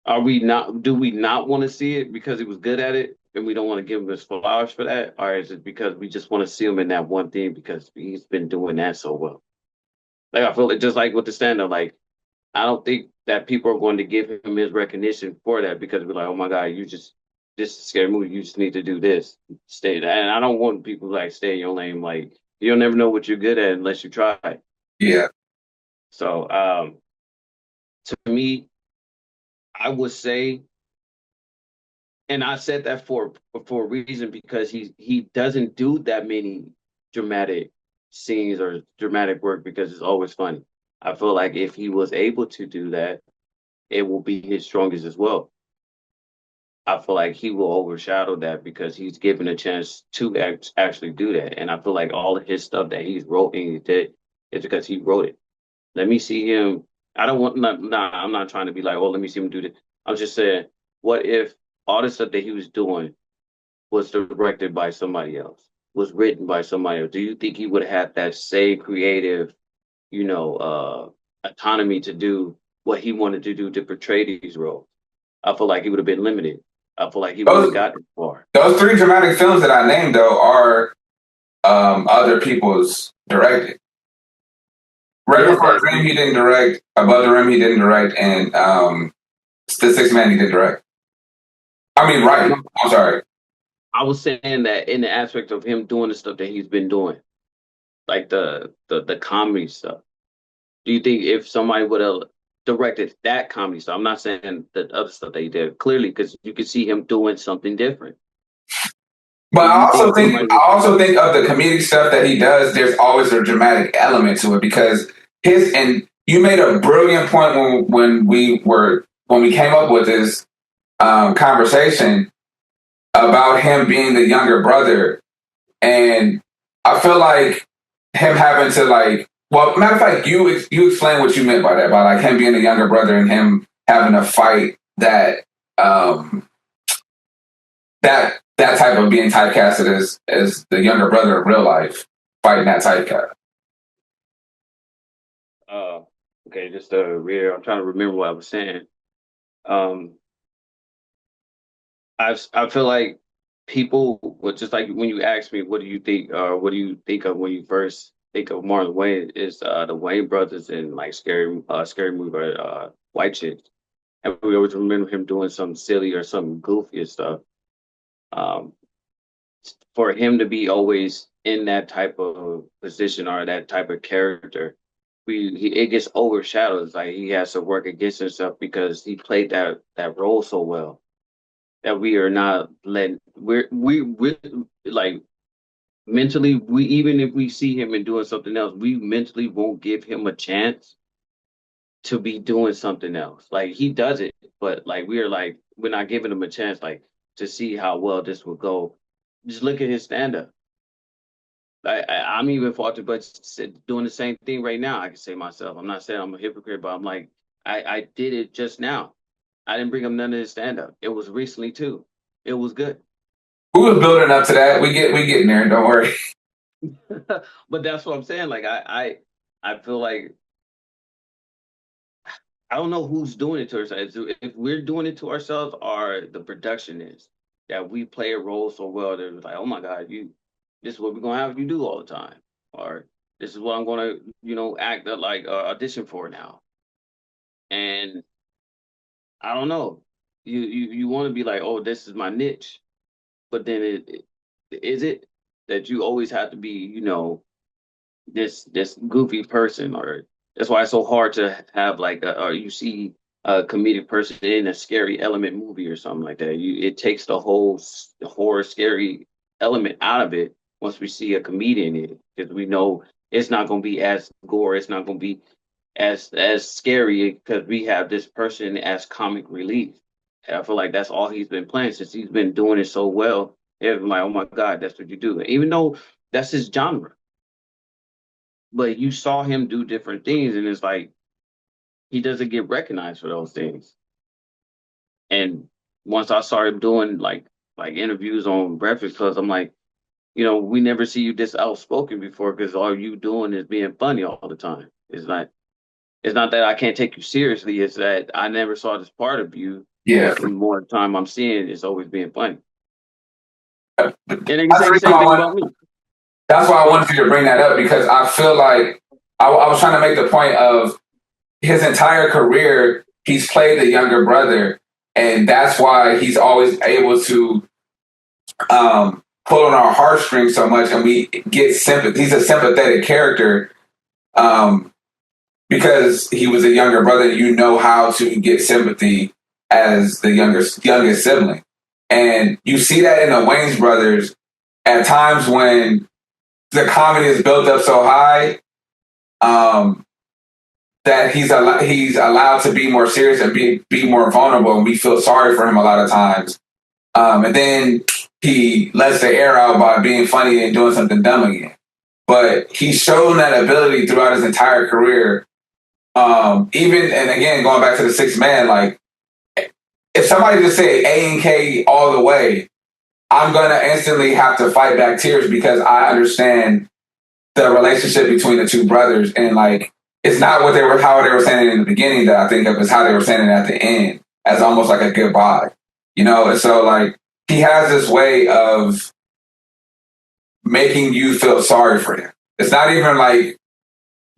do we not want to see it because he was good at it and we don't want to give him his flowers for that? Or is it because we just want to see him in that one thing because he's been doing that so well? Like, I feel like just like with the stand up, like, I don't think that people are going to give him his recognition for that because we're like, oh my God, this is a scary movie. You just need to do this. Stay. And I don't want people to like stay in your lane. Like, you'll never know what you're good at unless you try. Yeah. So, to me, I would say, and I said that for a reason, because he doesn't do that many dramatic scenes or dramatic work because it's always funny. I feel like if he was able to do that, it will be his strongest as well. I feel like he will overshadow that because he's given a chance to actually do that. And I feel like all of his stuff that he's wrote and he did is because he wrote it. Let me see him. I don't want, I'm not trying to be like, oh, let me see him do this. I'm just saying, what if all the stuff that he was doing was directed by somebody else, was written by somebody else? Do you think he would have had that same creative, autonomy to do what he wanted to do to portray these roles? I feel like he would have been limited. I feel like he would have gotten far. Those three dramatic films that I named, though, are other people's directing. Right Yeah, Before that Dream, he didn't direct. Above the Rim, he didn't direct, and The Sixth Man, he did direct. I mean, right. no, I'm sorry. I was saying that in the aspect of him doing the stuff that he's been doing, like the comedy stuff. Do you think if somebody would have directed that comedy stuff, I'm not saying the other stuff that he did clearly, because you could see him doing something different. But Do you think somebody I would? also think of the comedic stuff that he does. There's always a dramatic element to it because and you made a brilliant point when we came up with this conversation about him being the younger brother, and I feel like him having to matter of fact, you explain what you meant by that, by like him being the younger brother and him having to fight um, that type of being typecasted as the younger brother in real life, fighting that typecast. Uh, okay, just I'm trying to remember what I was saying. Um, I feel like people would just like when you ask me, what do you think, or what do you think of when you first think of Marlon Wayans? Is the Wayne brothers and like scary movie, White Chicks, and we always remember him doing something silly or something goofy and stuff. Um, for him to be always in that type of position or that type of character, it gets overshadowed. It's like he has to work against himself because he played that role so well that we are not letting we like mentally, we even if we see him and doing something else, we mentally won't give him a chance to be doing something else. Like he does it, but we're not giving him a chance to see how well this will go. Just look at his stand up. I'm even faulted, but doing the same thing right now. I can say myself. I'm not saying I'm a hypocrite, but I'm like, I did it just now. I didn't bring up none of his stand up. It was recently too. It was good. We was building up to that. We getting there. Don't worry. But that's what I'm saying. I feel like I don't know who's doing it to ourselves. If we're doing it to ourselves, or the production is that we play a role so well that it's like, oh my God, this is what we're gonna have you do all the time, or this is what I'm gonna, act audition for now. And I don't know. You want to be like, oh, this is my niche, but then is it that you always have to be, this goofy person, or that's why it's so hard to have or you see a comedic person in a scary element movie or something like that. It takes the whole horror scary element out of it once we see a comedian in it, because we know it's not going to be as gore, it's not going to be as scary because we have this person as comic relief. And I feel like that's all he's been playing since he's been doing it so well. It's like, oh my God, that's what you do. Even though that's his genre, but you saw him do different things, and it's like he doesn't get recognized for those things. And once I started doing like interviews on Breakfast Club, I'm like, we never see you this outspoken before because all you doing is being funny all the time. It's not that I can't take you seriously. It's that I never saw this part of you, Yeah, but the more time I'm seeing, it's always being funny. that's And then you the say the reason same I thing want. about me. That's why I wanted you to bring that up because I feel like I was trying to make the point of his entire career. He's played the younger brother, and that's why he's always able to pull on our heartstrings so much, and we get sympathy. He's a sympathetic character because he was a younger brother. You know how to get sympathy as the youngest sibling, and you see that in the Wayans brothers at times when the comedy is built up so high um, that he's allowed to be more serious and be more vulnerable, and we feel sorry for him a lot of times. And then he lets the air out by being funny and doing something dumb again. But he's shown that ability throughout his entire career. Even and again, going back to the Sixth Man, like if somebody just say A and K all the way, I'm gonna instantly have to fight back tears because I understand the relationship between the two brothers, and like it's not how they were saying it in the beginning that I think of, is how they were saying it at the end as almost like a goodbye, and so like he has this way of making you feel sorry for him. It's not even like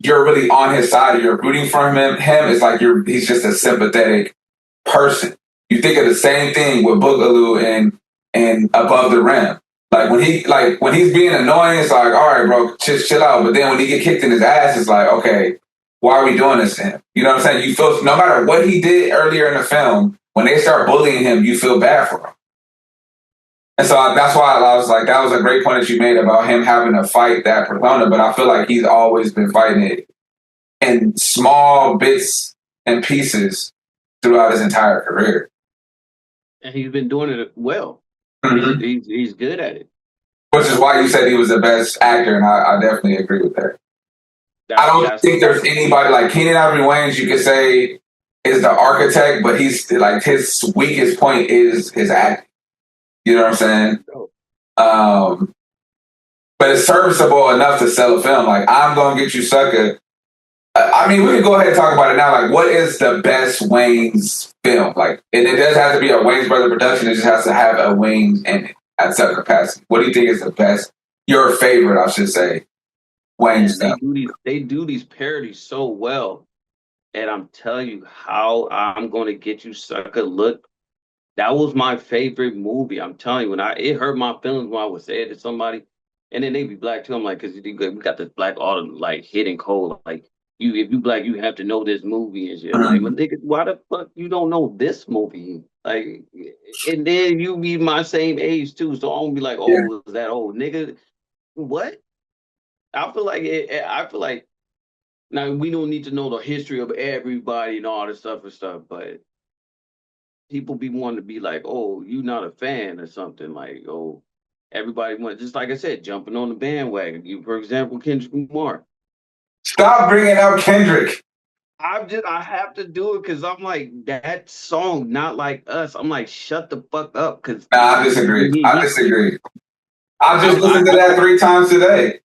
you're really on his side or you're rooting for him. It's like he's just a sympathetic person. You think of the same thing with Boogaloo and Above the Rim. When he's being annoying, it's like, all right, bro, just chill out. But then when he get kicked in his ass, it's like, okay, why are we doing this to him? You know what I'm saying? You feel no matter what he did earlier in the film, when they start bullying him, you feel bad for him. And so that's why I was like, that was a great point that you made about him having to fight that persona. But I feel like he's always been fighting it in small bits and pieces throughout his entire career. And he's been doing it well. Mm-hmm. He's good at it. Which is why you said he was the best actor, and I definitely agree with that. I don't think there's anybody like Keenan Ivory Wayans you could say is the architect, but he's like his weakest point is his acting. You know what I'm saying? But it's serviceable enough to sell a film. Like, I'm Gonna Get You Sucker. I mean, we can go ahead and talk about it now. Like, what is the best Wayans film? Like, and it does have to be a Wayans brother production. It just has to have a Wayans in it at some capacity. What do you think is the best? Your favorite, I should say. Wayans film. They do these parodies so well. And I'm telling you, How I'm Gonna Get You Sucker, look, that was my favorite movie. I'm telling you, it hurt my feelings when I would say it to somebody, and then they be black too. I'm like, because we got this black autumn like hitting cold. Like, if you black, you have to know this movie and shit. I'm like, but nigga, why the fuck you don't know this movie? Like, and then you be my same age too, so I don't be like, oh, is that old nigga? What? I feel like I feel like now we don't need to know the history of everybody and all this stuff, but people be wanting to be like, oh, you not a fan or something. Like, oh, everybody went, just like I said, jumping on the bandwagon. You, for example, Kendrick Lamar. Stop bringing up Kendrick. I have to do it because I'm like, that song, Not Like Us. I'm like, shut the fuck up. Cause Nah, I disagree. I just listened to that 3 times today.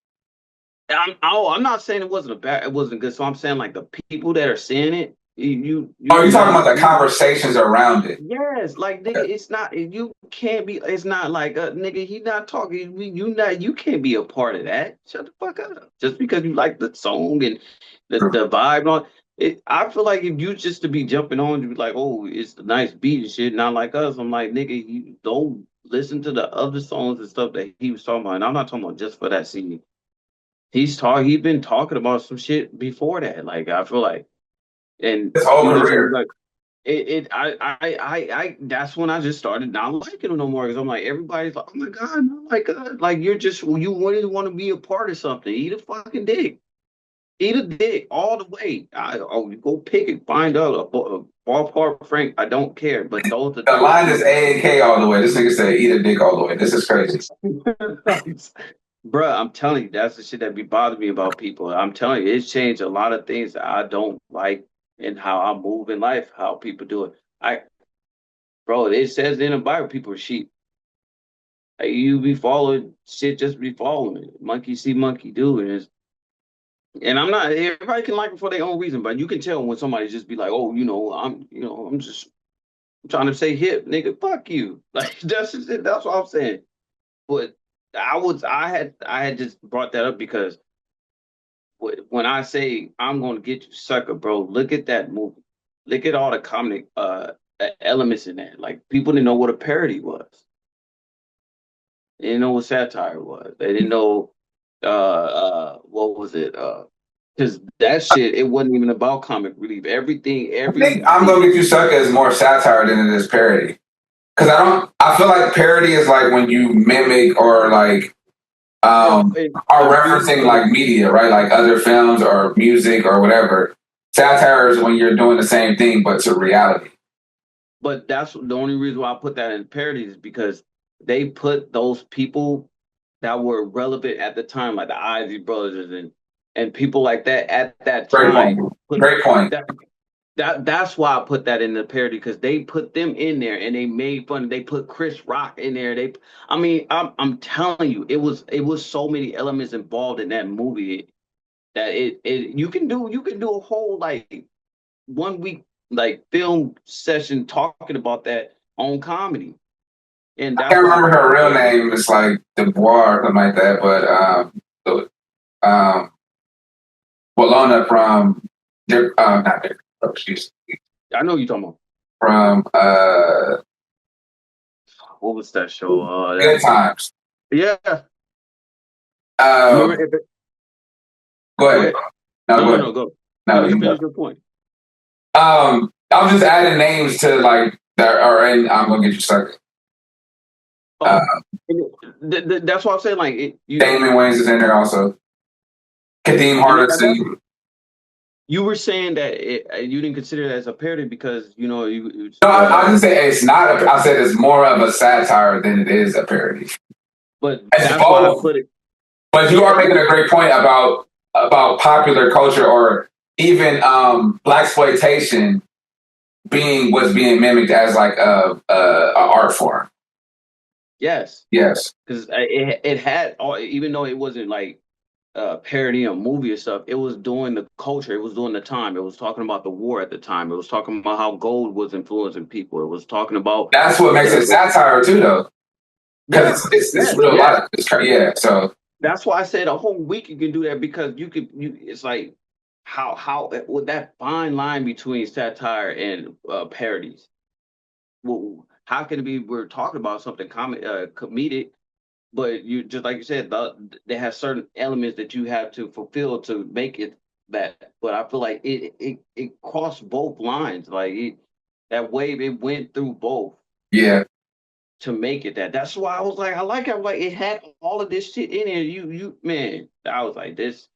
I'm not saying it wasn't good. So I'm saying like the people that are saying it, you're talking about the conversations around it. Yes, like nigga, it's not. You can't be. It's not like nigga. He not talking. You can't be a part of that. Shut the fuck up. Just because you like the song and the vibe on it. I feel like if you just to be jumping on, you be like, oh, it's a nice beat and shit. Not like us. I'm like, nigga, you don't listen to the other songs and stuff that he was talking about. And I'm not talking about just for that CD. He's been talking about some shit before that. Like I feel like, and his whole career. Like, that's when I just started not liking him no more because I'm like, everybody's like, oh my God, not like like you really want to be a part of something. Eat a fucking dick. Eat a dick all the way. You go pick it, find out a ballpark Frank. I don't care. But those the line is A and K all the way. This nigga said eat a dick all the way. This is crazy. Bruh, I'm telling you, that's the shit that be bothering me about people. I'm telling you, it's changed a lot of things that I don't like and how I move in life, how people do it. Bro, it says in the Bible, people are sheep. Like, you be following shit, just be following it. Monkey see, monkey do. And I'm not. Everybody can like it for their own reason, but you can tell when somebody just be like, "Oh, I'm just trying to say hip, nigga, fuck you." Like that's what I'm saying. But I had just brought that up because when I say I'm gonna get you, sucker, bro, look at that movie. Look at all the comic elements in that. Like people didn't know what a parody was. They didn't know what satire was. They didn't know what was it? Because that shit, it wasn't even about comic relief. I think I'm Gonna Get You Sucker is more satire than it is parody. Because I feel like parody is like when you mimic or like are referencing like media, right? Like other films or music or whatever. Satire is when you're doing the same thing but to reality. But that's the only reason why I put that in parodies is because they put those people that were relevant at the time, like the Ivy Brothers and people like that at that time. Great point. That's why I put that in the parody because they put them in there and they made fun. They put Chris Rock in there. I'm telling you, it was so many elements involved in that movie that you can do a whole like 1 week like film session talking about that on comedy. And I that's can't why I remember put her the real parody. name. It's like Dubois or something like that. But Bologna from not different. Oh, excuse I know you're talking about. from What was that show? Good Times. Yeah. Remember? Um, go Go ahead. ahead. No, go ahead. No, go. No, Finish, you go. finish your point. I'm just adding names to like that are in. I'm gonna get you stuck. Uh, Oh, that's what I'm saying. Like Damon Wayans is in there also. Kadeem that's Hardison. you were saying that you didn't consider it as a parody because you No, I didn't say it's not. I said it's more of a satire than it is a parody. but It's that's why I both. put it. But you Yeah, are making a great point about popular culture or even black exploitation being mimicked as like a art form. yes, Yes. because it had all, even though it wasn't like parody a movie or stuff, it was doing the culture, it was doing the time, it was talking about the war at the time, it was talking about how gold was influencing people, it was talking about That's what makes it the satire too, though, because yes, it's yes, real yes. life. Yeah. So That's why I said a whole week you can do that because you it's like how with that fine line between satire and parodies. Well, how can it be we're talking about something comedic, but you just like you said, they have certain elements that you have to fulfill to make it that. But I feel like it crossed both lines. Like that wave, it went through both yeah, to make it that. That's why I was like, I like it. Like it had all of this shit in it. You man, I was like this,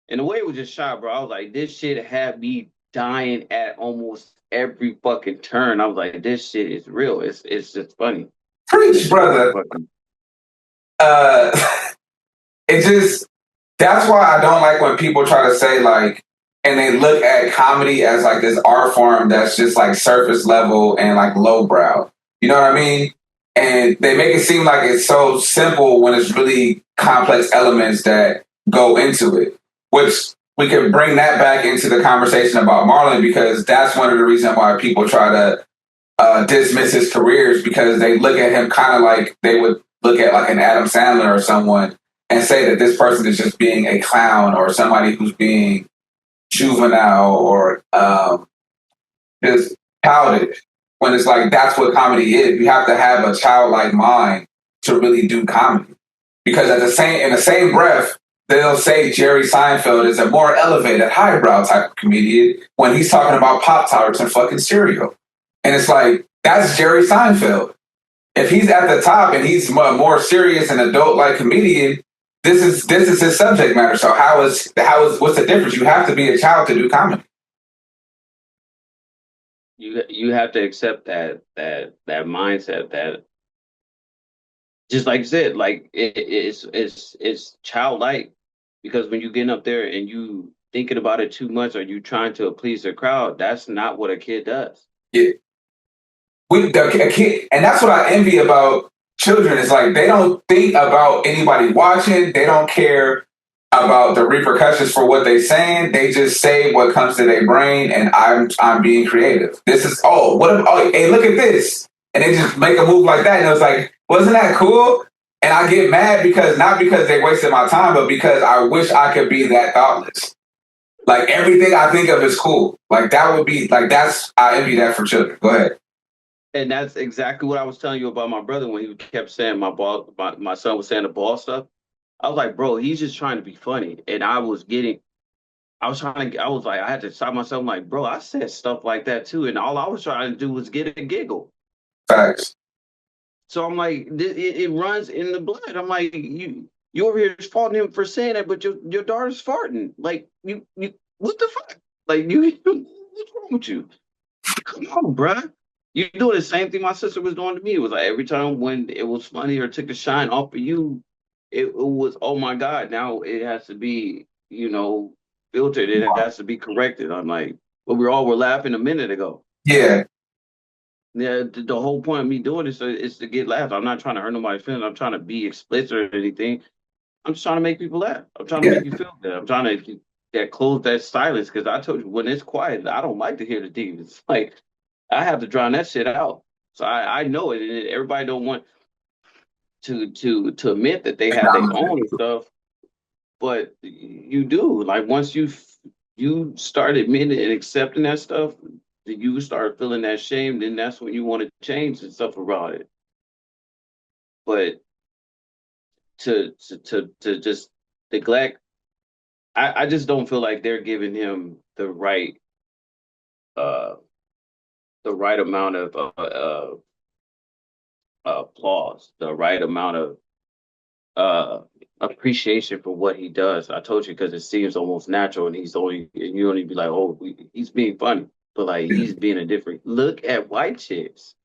and the way it was just shot, bro. I was like, this shit had me dying at almost every fucking turn. I was like, this shit is real. It's just funny. preach, This shit is brother. fucking. Uh, it just that's why I don't like when people try to say like, and they look at comedy as like this art form that's just like surface level and like lowbrow. You know what I mean? And they make it seem like it's so simple when it's really complex elements that go into it, which we can bring that back into the conversation about Marlon because that's one of the reasons why people try to dismiss his careers because they look at him kind of like they would look at like an Adam Sandler or someone and say that this person is just being a clown or somebody who's being juvenile or just childish. When it's like that's what comedy is. You have to have a childlike mind to really do comedy. Because in the same breath, they'll say Jerry Seinfeld is a more elevated, highbrow type of comedian when he's talking about Pop Tarts and fucking cereal. And it's like, that's Jerry Seinfeld. If he's at the top and he's a more serious and adult like comedian, this is his subject matter. So what's the difference? You have to be a child to do comedy. You have to accept that mindset that just like you said, like it's childlike because when you getting up there and you thinking about it too much or you trying to please the crowd, that's not what a kid does. Yeah. A kid, and that's what I envy about children. Is like they don't think about anybody watching. They don't care about the repercussions for what they're saying. They just say what comes to their brain, and I'm being creative. This is hey, look at this, and they just make a move like that, and it was like, wasn't that cool? And I get mad because not because they wasted my time, but because I wish I could be that thoughtless. Like everything I think of is cool. Like that would be like that's I envy that for children. Go ahead. And that's exactly what I was telling you about my brother when he kept saying my son was saying the ball stuff. I was like, bro, he's just trying to be funny. And I was like, I had to stop myself. I'm like, bro, I said stuff like that too. And all I was trying to do was get a giggle. Facts. So I'm like, it runs in the blood. I'm like, you over here faulting him for saying that, but your daughter's farting. Like, you what the fuck? Like, what's wrong with you? Come on, bruh. You doing the same thing my sister was doing to me. It was like every time when it was funny or took the shine off of you, it was, oh my God, now it has to be, filtered. It has to be corrected. I'm like, but we all were laughing a minute ago. Yeah. Yeah, the whole point of me doing this is to get laughs. I'm not trying to hurt nobody's feelings. I'm trying to be explicit or anything. I'm just trying to make people laugh. I'm trying to Yeah. make you feel good. I'm trying to close that silence because I told you when it's quiet, I don't like to hear the demons. Like I have to drown that shit out. So I know it. And everybody don't want to admit that they have their own stuff, but you do. Like once you start admitting and accepting that stuff, you start feeling that shame. Then that's when you want to change and stuff about it. But to just neglect, I just don't feel like they're giving him uh the right amount of applause, the right amount of uh appreciation for what he does. I told you because it seems almost natural, and you only be like, oh, he's being funny, but like he's being a different. Look at White Chicks.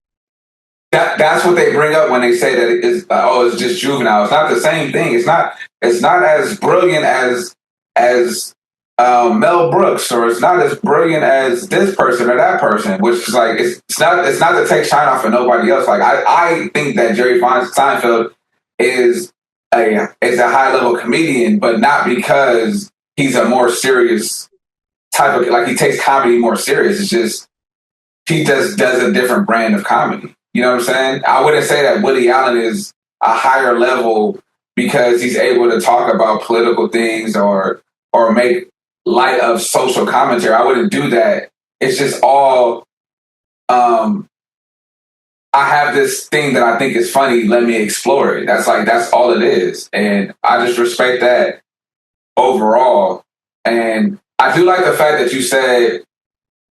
That's what they bring up when they say that it's just juvenile. It's not the same thing. It's not as brilliant as Mel Brooks, or it's not as brilliant as this person or that person. Which is like it's not to take shine off of nobody else. Like I think that Jerry Seinfeld is a high level comedian, but not because he's a more serious type of, like, he takes comedy more serious. It's just he does a different brand of comedy. You know what I'm saying? I wouldn't say that Woody Allen is a higher level because he's able to talk about political things or make light of social commentary. I wouldn't do that. It's just all I have this thing that I think is funny. Let me explore it. That's all it is, and I just respect that overall. And I do like the fact that you said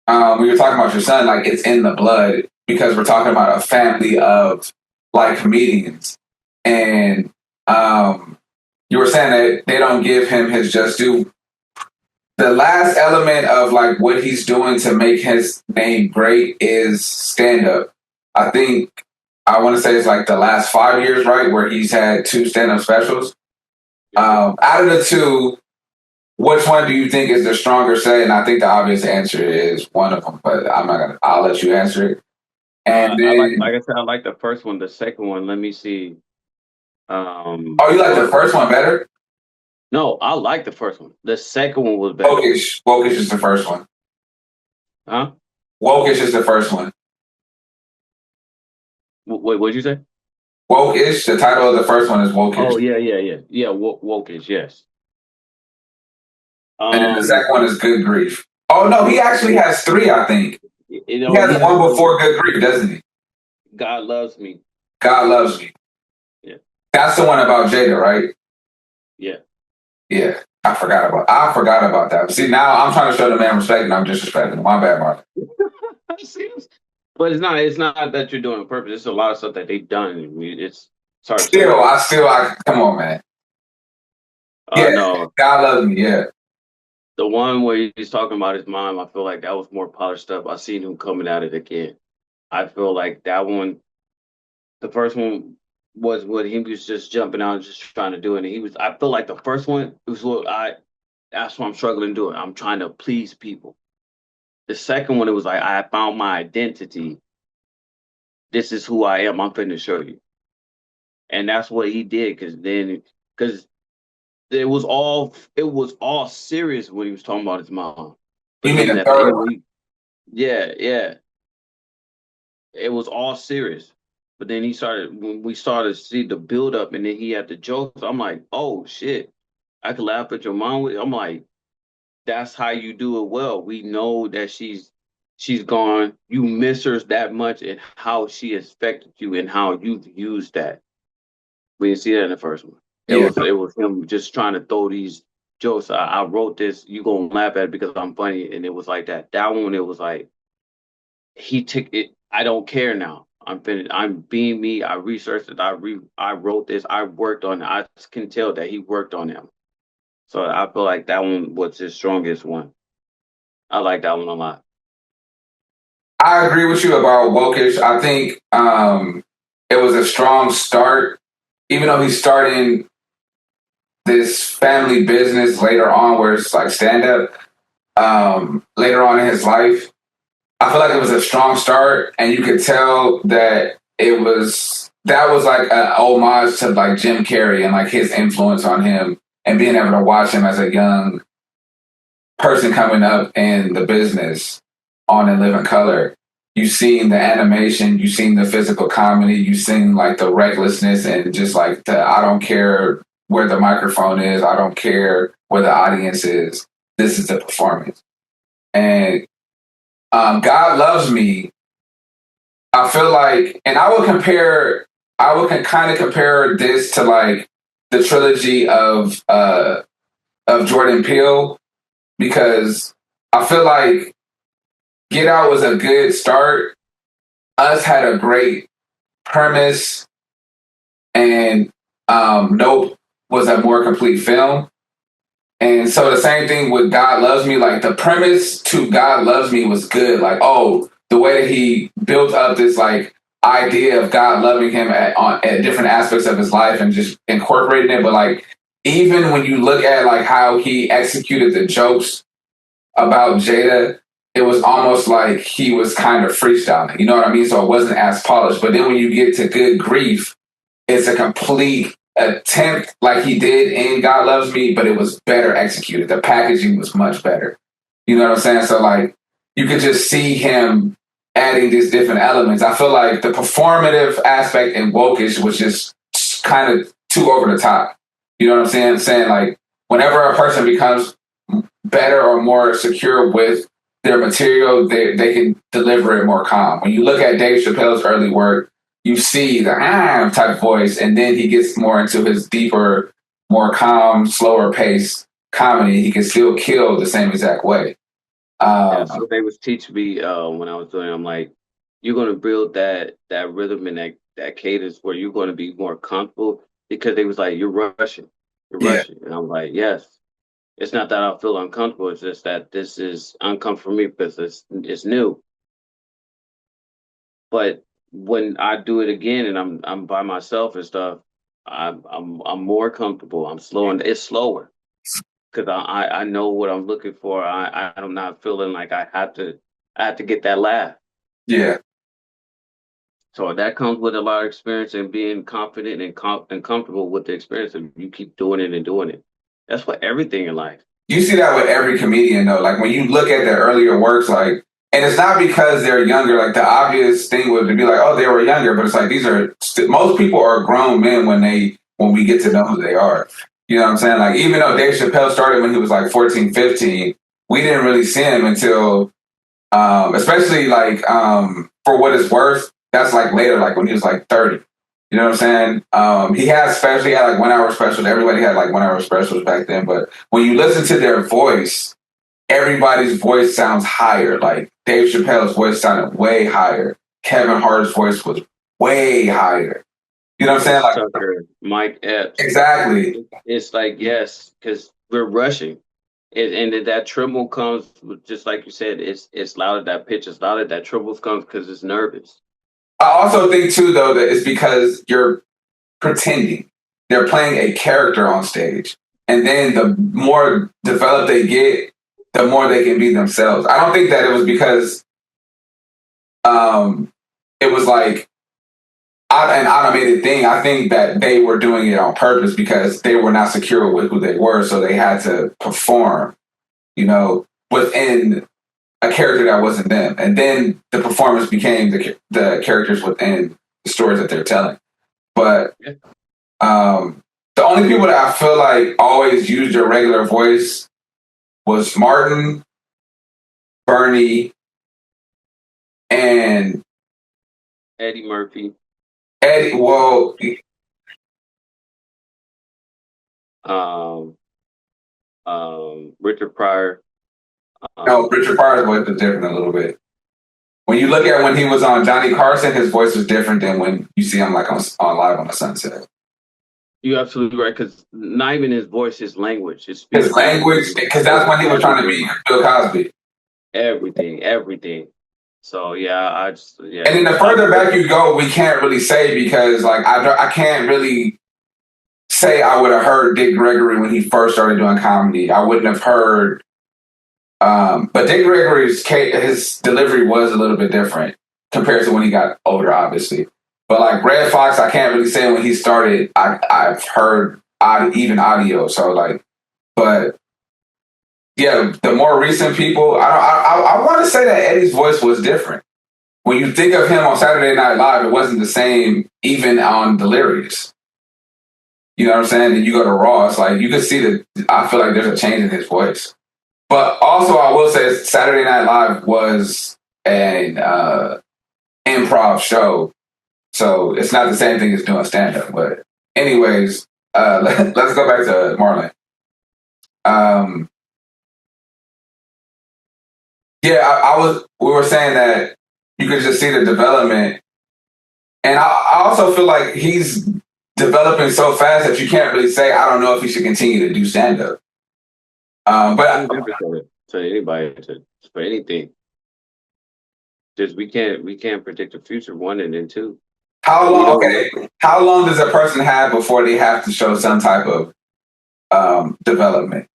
when you're talking about your son, like it's in the blood because we're talking about a family of like comedians, and you were saying that they don't give him his just due. The last element of like what he's doing to make his name great is stand up. I think I want to say it's like the last 5 years, right, where he's had 2 stand up specials. Out of the 2, which one do you think is the stronger set? And I think the obvious answer is one of them, but I'm not gonna. I'll let you answer it. And then, Like I said, I like the first one. The second one, let me see. oh, you like the first one better? No, I like the first one. The second one was better. Wokish is the first one. Huh? Wokish is the first one. Wait, what'd you say? Wokish. The title of the first one is Wokish. Oh yeah. Wokish, yes. And then the second one is Good Grief. Oh no, he actually has 3. I think he has one before Good Grief, doesn't he? God Loves Me. God Loves Me. Yeah. That's the one about Jada, right? Yeah. Yeah. I forgot about that. See, now I'm trying to show the man respect and I'm disrespecting him. My bad, Mark. But it's not that you're doing it on purpose. It's a lot of stuff that they've done. It's hard to come on, man. Yeah, no. God Loves Me, yeah. The one where he's talking about his mom, I feel like that was more polished stuff. I seen him coming at it again. I feel like that one, the first one was what he was just jumping out and just trying to do it. And I feel like the first one was that's what I'm struggling doing. I'm trying to please people. The second one, it was like, I found my identity. This is who I am. I'm finna show you. And that's what he did. Cause it was all serious when he was talking about his mom. You But mean then the at the third end, one? yeah. It was all serious. But then when we started to see the build up and then he had the jokes, I'm like, oh shit. I could laugh at your mom with I'm like, that's how you do it well. We know that she's gone. You miss her that much and how she affected you and how you've used that. We didn't see that in the first one. Yeah. It was him just trying to throw these jokes. I wrote this, you gonna laugh at it because I'm funny, and it was like that. That one, it was like he took it. I don't care now. I'm finished. I'm being me. I researched it. I wrote this. I worked on it. I can tell that he worked on him. So I feel like that one was his strongest one. I like that one a lot. I agree with you about Wokish. I think it was a strong start, even though he's starting this family business later on where it's like stand up later on in his life. I feel like it was a strong start, and you could tell that that was like an homage to like Jim Carrey and like his influence on him and being able to watch him as a young person coming up in the business on In Living Color. you've seen the animation, you've seen the physical comedy, you've seen like the recklessness and just like the I don't care where the microphone is, I don't care where the audience is. This is the performance. And God Loves Me, I feel like, and I would kind of compare this to like the trilogy of Jordan Peele, because I feel like Get Out was a good start. Us had a great premise, and Nope was a more complete film. And so the same thing with God Loves Me, like the premise to God Loves Me was good. Like, oh, the way that he built up this like idea of God loving him at different aspects of his life and just incorporating it. But like, even when you look at like how he executed the jokes about Jada, it was almost like he was kind of freestyling. You know what I mean? So it wasn't as polished. But then when you get to Good Grief, it's a complete attempt like he did in God Loves Me, but it was better executed. The packaging was much better. You know what I'm saying? So like you could just see him adding these different elements. I feel like the performative aspect in Wokish was just kind of too over the top. You know what I'm saying? Saying like whenever a person becomes better or more secure with their material, they can deliver it more calm. When you look at Dave Chappelle's early work, you see the type voice, and then he gets more into his deeper, more calm, slower pace comedy. He can still kill the same exact way. That's what they was teaching me when I was doing it. I'm like, you're gonna build that rhythm and that cadence where you're gonna be more comfortable, because they was like, you're Yeah, rushing. And I'm like, yes. It's not that I feel uncomfortable, it's just that this is uncomfortable for me because it's new. But when I do it again and I'm by myself and stuff, I'm more comfortable. I'm slowing. It's slower because I know what I'm looking for. I'm not feeling like I have to get that laugh. yeah. So that comes with a lot of experience and being confident and comfortable with the experience. And you keep doing it and doing it. That's for everything in life. You see that with every comedian though. Like when you look at their earlier works, like, and it's not because they're younger. Like the obvious thing would be like, oh, they were younger, but it's like these are most people are grown men when we get to know who they are. You know what I'm saying? Like even though Dave Chappelle started when he was like 14, 15, we didn't really see him until, especially like for what it's worth. That's like later, like when he was like 30. You know what I'm saying? He had like 1 hour specials. Everybody had like 1 hour specials back then. But when you listen to their voice, everybody's voice sounds higher. Like Dave Chappelle's voice sounded way higher. Kevin Hart's voice was way higher. You know what I'm saying? Chris Like Tucker, Mike Epps. exactly. It's like, yes, because we're rushing. And that tremble comes just like you said. It's louder. That pitch is louder. That tremble comes because it's nervous. I also think too though that it's because you're pretending. They're playing a character on stage. And then the more developed they get, the more they can be themselves. I don't think that it was because it was like an automated thing. I think that they were doing it on purpose because they were not secure with who they were. So they had to perform, within a character that wasn't them. And then the performance became the characters within the stories that they're telling. But the only people that I feel like always used their regular voice was Martin, Bernie, and Eddie Murphy, Eddie. Well, um, Richard Pryor. no, Richard Pryor's voice was different a little bit. When you look at when he was on Johnny Carson, his voice was different than when you see him like on Live on the Sunset. You're absolutely right, because not even his voice, his language, his His speech language, patterns, because that's when he was trying to be Bill Cosby. everything. So yeah, And then the further back you go, we can't really say because like I can't really say I would have heard Dick Gregory when he first started doing comedy. I wouldn't have heard. But Dick Gregory's his delivery was a little bit different compared to when he got older, obviously. But like Red Fox, I can't really say when he started. I've heard even audio, so like, but yeah, the more recent people, I want to say that Eddie's voice was different. when you think of him on Saturday Night Live, it wasn't the same even on Delirious. You know what I'm saying? And you go to Raw, it's like you can see that. I feel like there's a change in his voice. But also, I will say Saturday Night Live was an improv show, so it's not the same thing as doing stand up. But anyways, let's go back to Marlon. Yeah, I was. We were saying that you could just see the development, and I also feel like he's developing so fast that you can't really say I don't know if he should continue to do stand up. But to anybody for anything. Just we can't predict the future. One and then two. how long? Okay, how long does a person have before they have to show some type of development?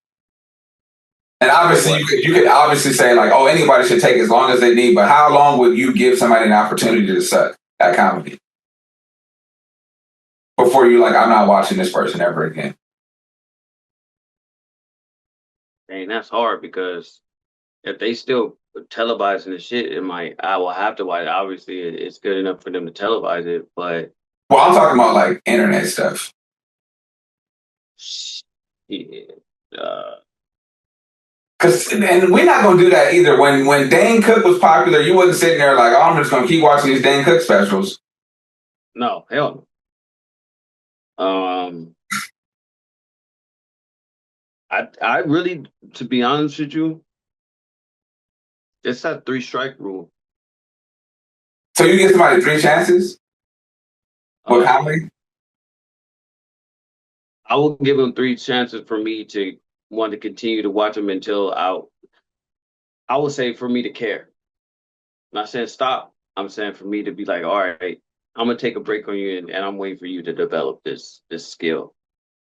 And obviously, you could obviously say like, oh, anybody should take as long as they need. But how long would you give somebody an opportunity to suck at comedy before you like, I'm not watching this person ever again? And that's hard because if they still televising the shit, I will have to watch it. Obviously, it's good enough for them to televise it, but well, I'm talking about like internet stuff. Yeah, Cause and we're not gonna do that either. When Dane Cook was popular, you wasn't sitting there like, oh, I'm just gonna keep watching these Dane Cook specials. No, hell no. I really, to be honest with you, it's that 3-strike rule. So you give somebody 3 chances with comedy? I will give them 3 chances for me to want to continue to watch them until I would say for me to care. I'm not saying stop. I'm saying for me to be like, all right, I'm gonna take a break on you and I'm waiting for you to develop this skill.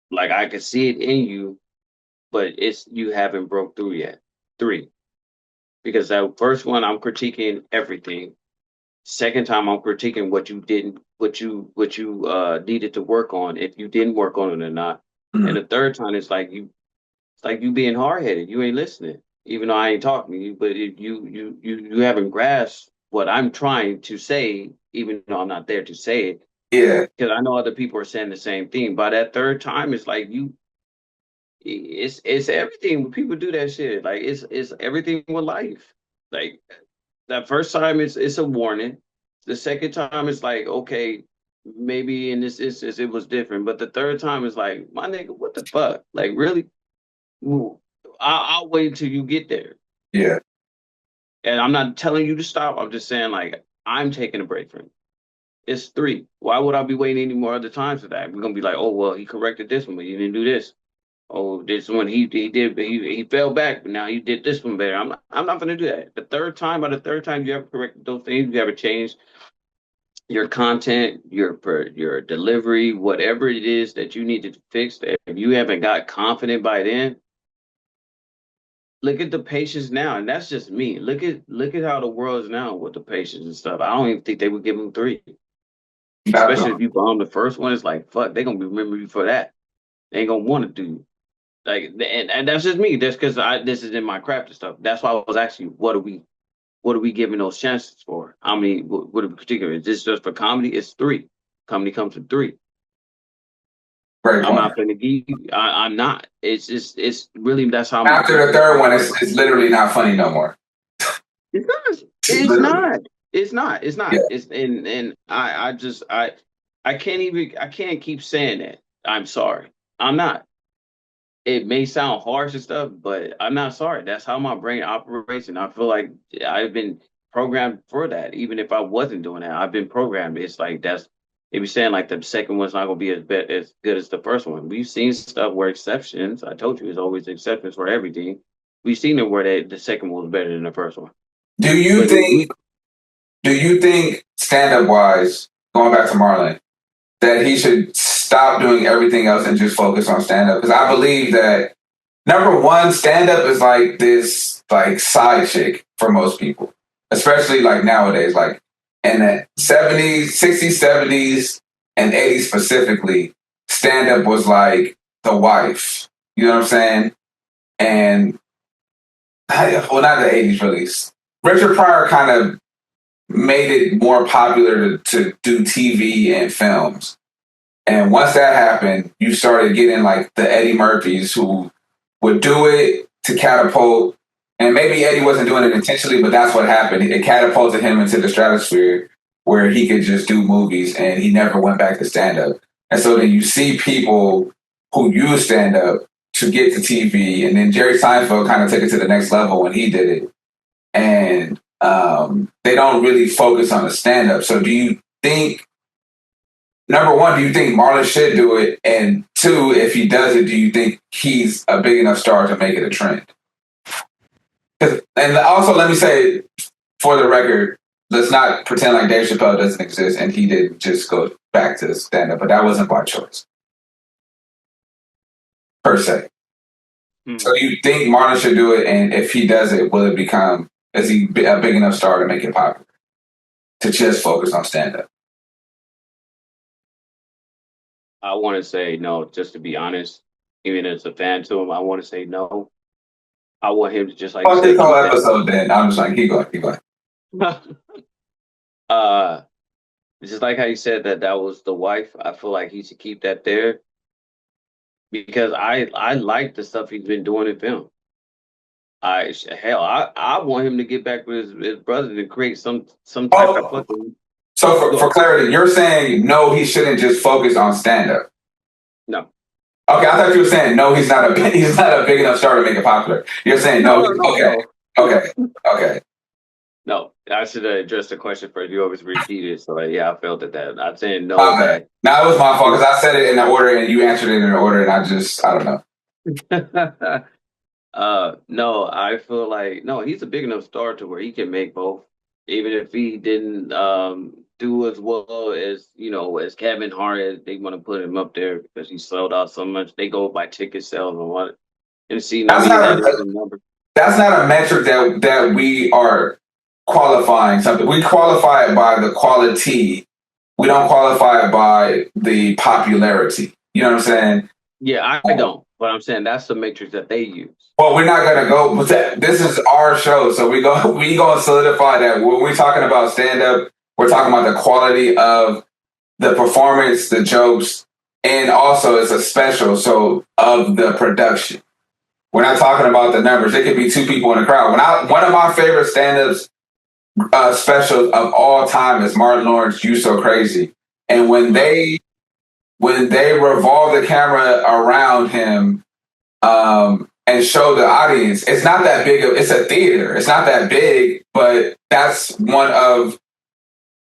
Like I can see it in you, but you haven't broke through yet. 3. Because that first one I'm critiquing everything. Second time I'm critiquing what you didn't what you needed to work on, if you didn't work on it or not. Mm-hmm. And the third time it's like you being hard headed. You ain't listening, even though I ain't talking to you. But you haven't grasped what I'm trying to say, even though I'm not there to say it. Yeah, because I know other people are saying the same thing. By that third time, it's like it's everything. When people do that shit, like it's everything with life. Like that first time, it's a warning. The second time, it's like okay, maybe in this instance it was different. But the third time is like, my nigga, what the fuck? Like really? I'll wait until you get there. yeah. And I'm not telling you to stop. I'm just saying, like, I'm taking a break from it. It's 3. Why would I be waiting any more other times for that? We're gonna be like, oh well, he corrected this one, but he didn't do this. Oh, this one he did, but he fell back, but now he did this one better. I'm not gonna do that. By the third time you ever corrected those things, you ever changed your content, your delivery, whatever it is that you needed to fix, if you haven't got confident by then, look at the patients now, and that's just me. Look at how the world is now with the patients and stuff. I don't even think they would give them 3, especially if you bomb the first one. It's like fuck, they gonna remember you for that. They ain't gonna want to do like, and that's just me. That's because this is in my craft and stuff. That's why I was asking you, what are we giving those chances for? How many? What in particular? Is this just for comedy? It's 3. Comedy comes in 3. Great I'm point. not gonna give. I'm not. It's really that's how. After the third one, it's literally not funny no more. It's not. It's not. It's not. It's not. Yeah. It's and I can't keep saying that. I'm sorry. I'm not. It may sound harsh and stuff, but I'm not sorry. That's how my brain operates, and I feel like I've been programmed for that. Even if I wasn't doing that, I've been programmed. It's like that's they be saying like the second one's not gonna be as good as the first one. We've seen stuff where exceptions. I told you, there's always exceptions for everything. We've seen it where the second one was better than the first one. Do you think stand up wise, going back to Marlon, that he should stop doing everything else and just focus on stand up? Because I believe that number one, stand up is like this like side chick for most people, especially like nowadays, like in the 70s, 60s, 70s, and 80s specifically, stand up was like the wife. You know what I'm saying? And well, not the 80s really. Richard Pryor kind of made it more popular to do TV and films. And once that happened, you started getting like the Eddie Murphys who would do it to catapult. And maybe Eddie wasn't doing it intentionally, but that's what happened. It catapulted him into the stratosphere where he could just do movies and he never went back to stand up. And so then you see people who use stand up to get to TV. And then Jerry Seinfeld kind of took it to the next level when he did it. And they don't really focus on the stand up. So do you think, number one, do you think Marlon should do it? And two, if he does it, do you think he's a big enough star to make it a trend? And also, let me say, for the record, let's not pretend like Dave Chappelle doesn't exist and he didn't just go back to stand up, but that wasn't by choice, per se. So you think Marlon should do it, and if he does it, will it become, is he a big enough star to make it popular? To just focus on stand up? I want to say no, just to be honest, even as a fan to him, I want to say no. I want him to just like Fuck say, this whole episode then. I'm just like, keep going, keep going. Just like how you said that was the wife. I feel like he should keep that there because I like the stuff he's been doing in film. I want him to get back with his brother to create some type of fucking. So for clarity, you're saying no, he shouldn't just focus on stand up. No. Okay, I thought you were saying no, he's not a big enough star to make it popular. You're saying no. Okay. No, I should have addressed the question first. You always repeat it, so yeah, I felt that. I'm saying no. Okay. Now it was my fault because I said it in the order and you answered it in the order, and I don't know. No, I feel like no, he's a big enough star to where he can make both, even if he didn't do as well as as Kevin Hart. They want to put him up there because he sold out so much. They go by ticket sales and what and see. That's not a metric that we are qualifying something. We qualify it by the quality. We don't qualify it by the popularity. You know what I'm saying? Yeah, I don't. But I'm saying that's the matrix that they use. Well, we're not gonna go with that. This is our show, so we gonna solidify that when we're talking about stand up, we're talking about the quality of the performance, the jokes, and also it's a special, so of the production. We're not talking about the numbers. It could be two people in the crowd. One of my favorite stand-ups specials of all time is Martin Lawrence, You So Crazy. And when they revolve the camera around him and show the audience, it's not that big. It's a theater. It's not that big, but that's one of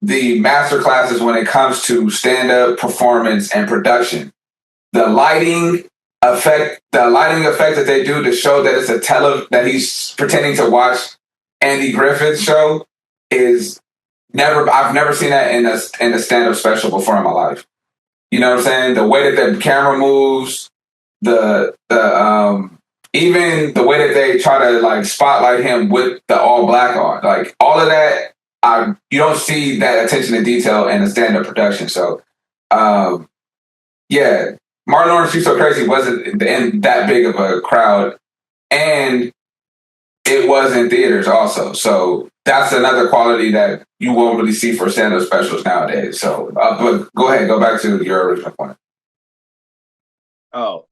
the master classes when it comes to stand-up performance and production. The lighting effect that they do to show that it's that he's pretending to watch Andy Griffith's show is I've never seen that in a stand-up special before in my life. You know what I'm saying? The way that the camera moves, the even the way that they try to like spotlight him with the all black on, like all of that, you don't see that attention to detail in a stand-up production. So, yeah, Martin Lawrence, You So Crazy wasn't in that big of a crowd, and it was in theaters also. So that's another quality that you won't really see for stand-up specials nowadays. So, but go ahead, go back to your original point. Oh,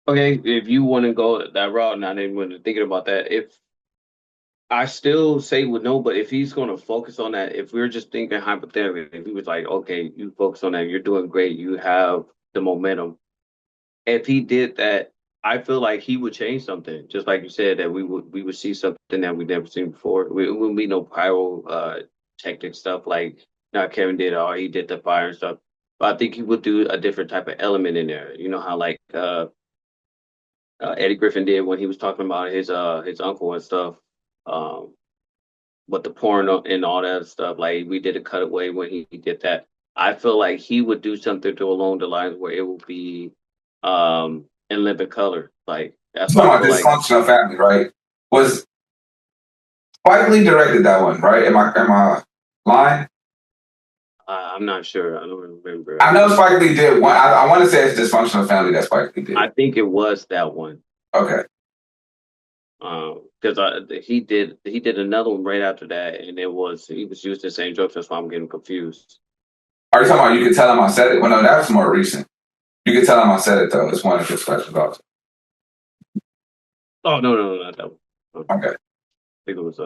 okay. If you want to go that route, and I didn't want to thinking about that. If I still say with no, but if he's going to focus on that, if we're just thinking hypothetically, if he was like, okay, you focus on that, you're doing great, you have the momentum. If he did that, I feel like he would change something. Just like you said, that we would see something that we've never seen before. It wouldn't be no pyro tactic stuff like now Kevin did, or he did the fire and stuff. But I think he would do a different type of element in there. You know how like Eddie Griffin did when he was talking about his uncle and stuff. Um, but the porn and all that stuff, like we did a cutaway when he did that. I feel like he would do something to along the lines where it would be in living color. Like that's what I feel like. Dysfunctional Family, right? Was Spike Lee directed that one, right? Am I lying? I'm not sure. I don't remember. I know Spike Lee did one. I want to say it's Dysfunctional Family that Spike Lee did. I think it was that one. Okay. Because he did another one right after that, and he was using the same jokes. That's why I'm getting confused. Are you talking about You Could Tell Him I Said It? Well, no, that's more recent. You Could Tell Him I Said It, though. It's one of his specials also. Oh no, not that one. I Okay. think it was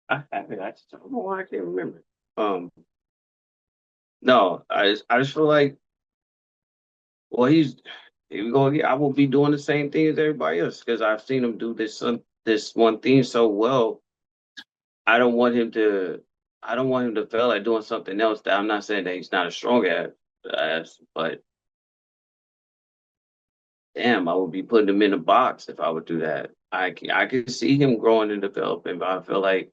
I just don't know why I can't remember. Um, no, I just feel like, well, here we go again. I will be doing the same thing as everybody else because I've seen him do this one thing so well. I don't want him to. I don't want him to fail at doing something else. That I'm not saying that he's not as strong but damn, I would be putting him in a box if I would do that. I could see him growing and developing, but I feel like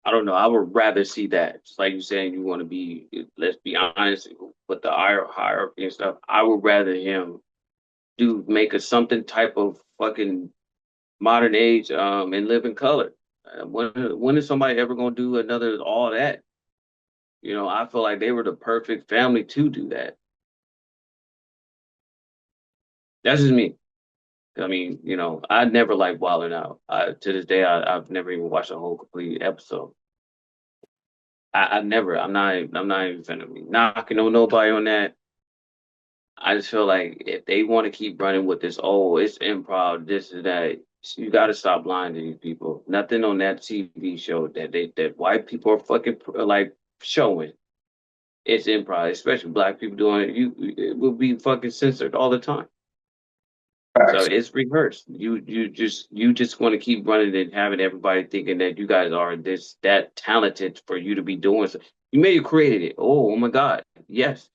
I don't know. I would rather see that. It's like you saying you want to be. Let's be honest with the hierarchy and stuff. I would rather him do make a something type of fucking modern age and live in color. When is somebody ever gonna do another all that? I feel like they were the perfect family to do that. That's just me. I mean, I never liked Wild 'N Out. To this day, I've never even watched a whole complete episode. I never. I'm not even finna be knocking on nobody on that. I just feel like if they want to keep running with this, oh, it's improv, this and that, you got to stop lying to these people. Nothing on that TV show that white people are fucking like showing. It's improv, especially black people doing it. It will be fucking censored all the time. So Facts. it's rehearsed. You just want to keep running and having everybody thinking that you guys are that talented for you to be doing so. You may have created it. Oh my God. Yes.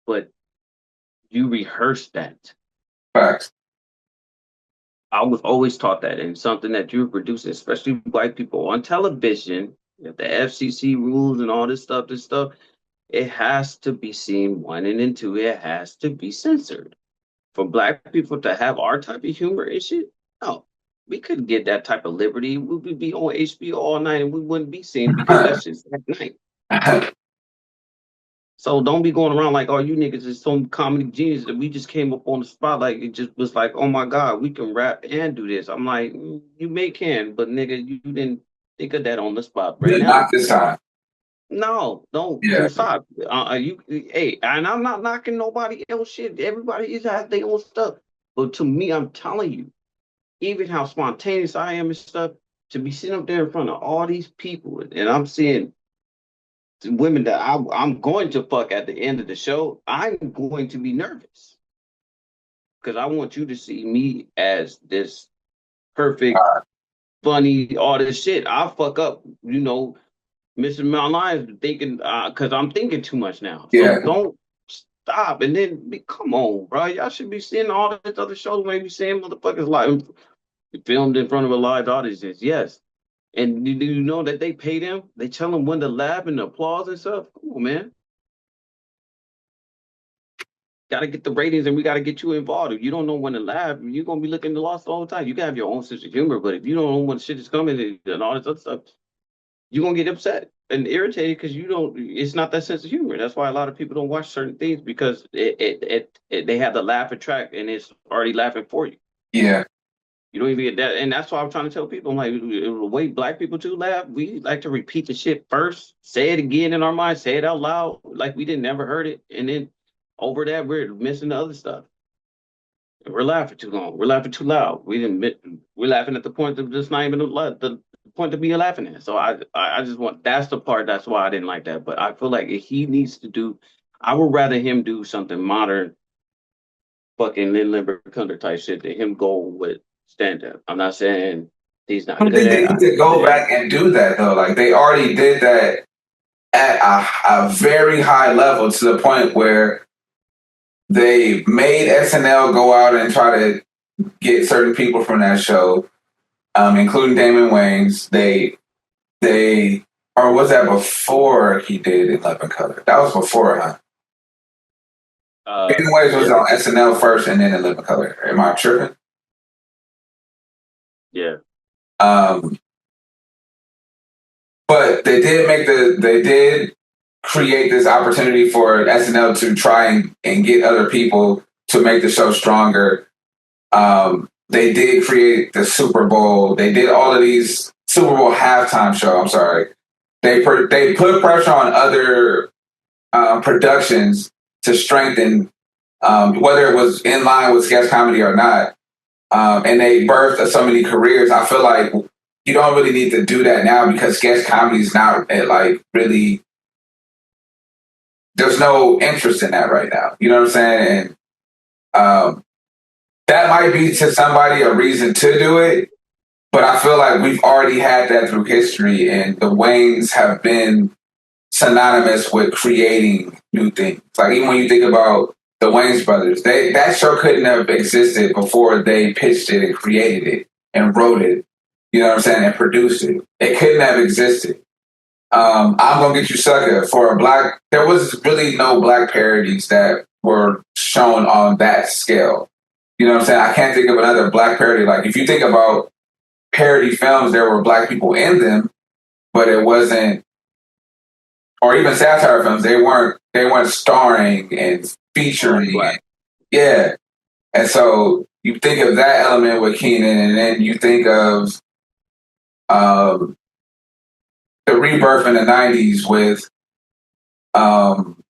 But you rehearsed that. Facts. I was always taught that, and something that you're producing, especially white people on television, if the FCC rules and all this stuff, it has to be seen one and then two, it has to be censored. For black people to have our type of humor and shit, no, we couldn't get that type of liberty. We would be on HBO all night and we wouldn't be seen because that shit's at night. So don't be going around like, oh, you niggas is some comedy genius that we just came up on the spot. Like it just was like, oh my God, we can rap and do this. I'm like, you may can, but nigga, you didn't think of that on the spot right Not now. this time. No, don't Yeah. stop. Hey, and I'm not knocking nobody else shit. Everybody is has their own stuff. But to me, I'm telling you, even how spontaneous I am and stuff, to be sitting up there in front of all these people, and I'm seeing women that I'm going to fuck at the end of the show, I'm going to be nervous because I want you to see me as this perfect, funny, all this shit. I'll fuck up, missing my lines, thinking because I'm thinking too much now. So Yeah. don't stop and then come on, bro. Y'all should be seeing all this other shows, maybe seeing motherfuckers live filmed in front of a live audience. Yes. And do you know that they pay them? They tell them when to laugh and the applause and stuff. Come on, man. Got to get the ratings and we got to get you involved. If you don't know when to laugh, you're going to be looking to lost all the time. You can have your own sense of humor, but if you don't know when shit is coming and all this other stuff, you're going to get upset and irritated because it's not that sense of humor. That's why a lot of people don't watch certain things because they have the laughing track and it's already laughing for you. Yeah. You don't even get that. And that's why I'm trying to tell people, I'm like, the way black people do laugh, we like to repeat the shit first, say it again in our mind, say it out loud, like we didn't never heard it. And then over that, we're missing the other stuff. We're laughing too long. We're laughing too loud. We're laughing at the point of just not even the point to be laughing at. So I just that's the part. That's why I didn't like that. But I feel like if he needs to do, I would rather him do something modern, fucking Lynn Limber type shit than him go with stand up. I'm not saying he's I not don't good think at they it. need to go back and do that though. Like they already did that at a very high level to the point where they made SNL go out and try to get certain people from that show, including Damon Wayans. They or was that before he did 11 Color? That was before, huh? Damon Wayans was Yeah, on SNL first and then 11 Color. Am I tripping? yeah. Um, but they did create this opportunity for SNL to try and get other people. to make the show stronger. They did create the Super Bowl. They did all of these Super Bowl halftime show. I'm sorry. They put pressure on other productions to strengthen, whether it was in line with sketch comedy or not. And they birthed so many careers. I feel like you don't really need to do that now because sketch comedy is not like really. There's no interest in that right now. You know what I'm saying? And that might be to somebody a reason to do it, but I feel like we've already had that through history, and the Waynes have been synonymous with creating new things. Like even when you think about the Wayans brothers, that show couldn't have existed before they pitched it and created it and wrote it. You know what I'm saying? And produced it. It couldn't have existed. I'm gonna get you sucker for a black. There was really no black parodies that were shown on that scale. You know what I'm saying? I can't think of another black parody. Like if you think about parody films, there were black people in them, but it wasn't. Or even satire films, they weren't starring and featuring. Yeah, and so you think of that element with Keenan, and then you think of um, the rebirth in the '90s with um,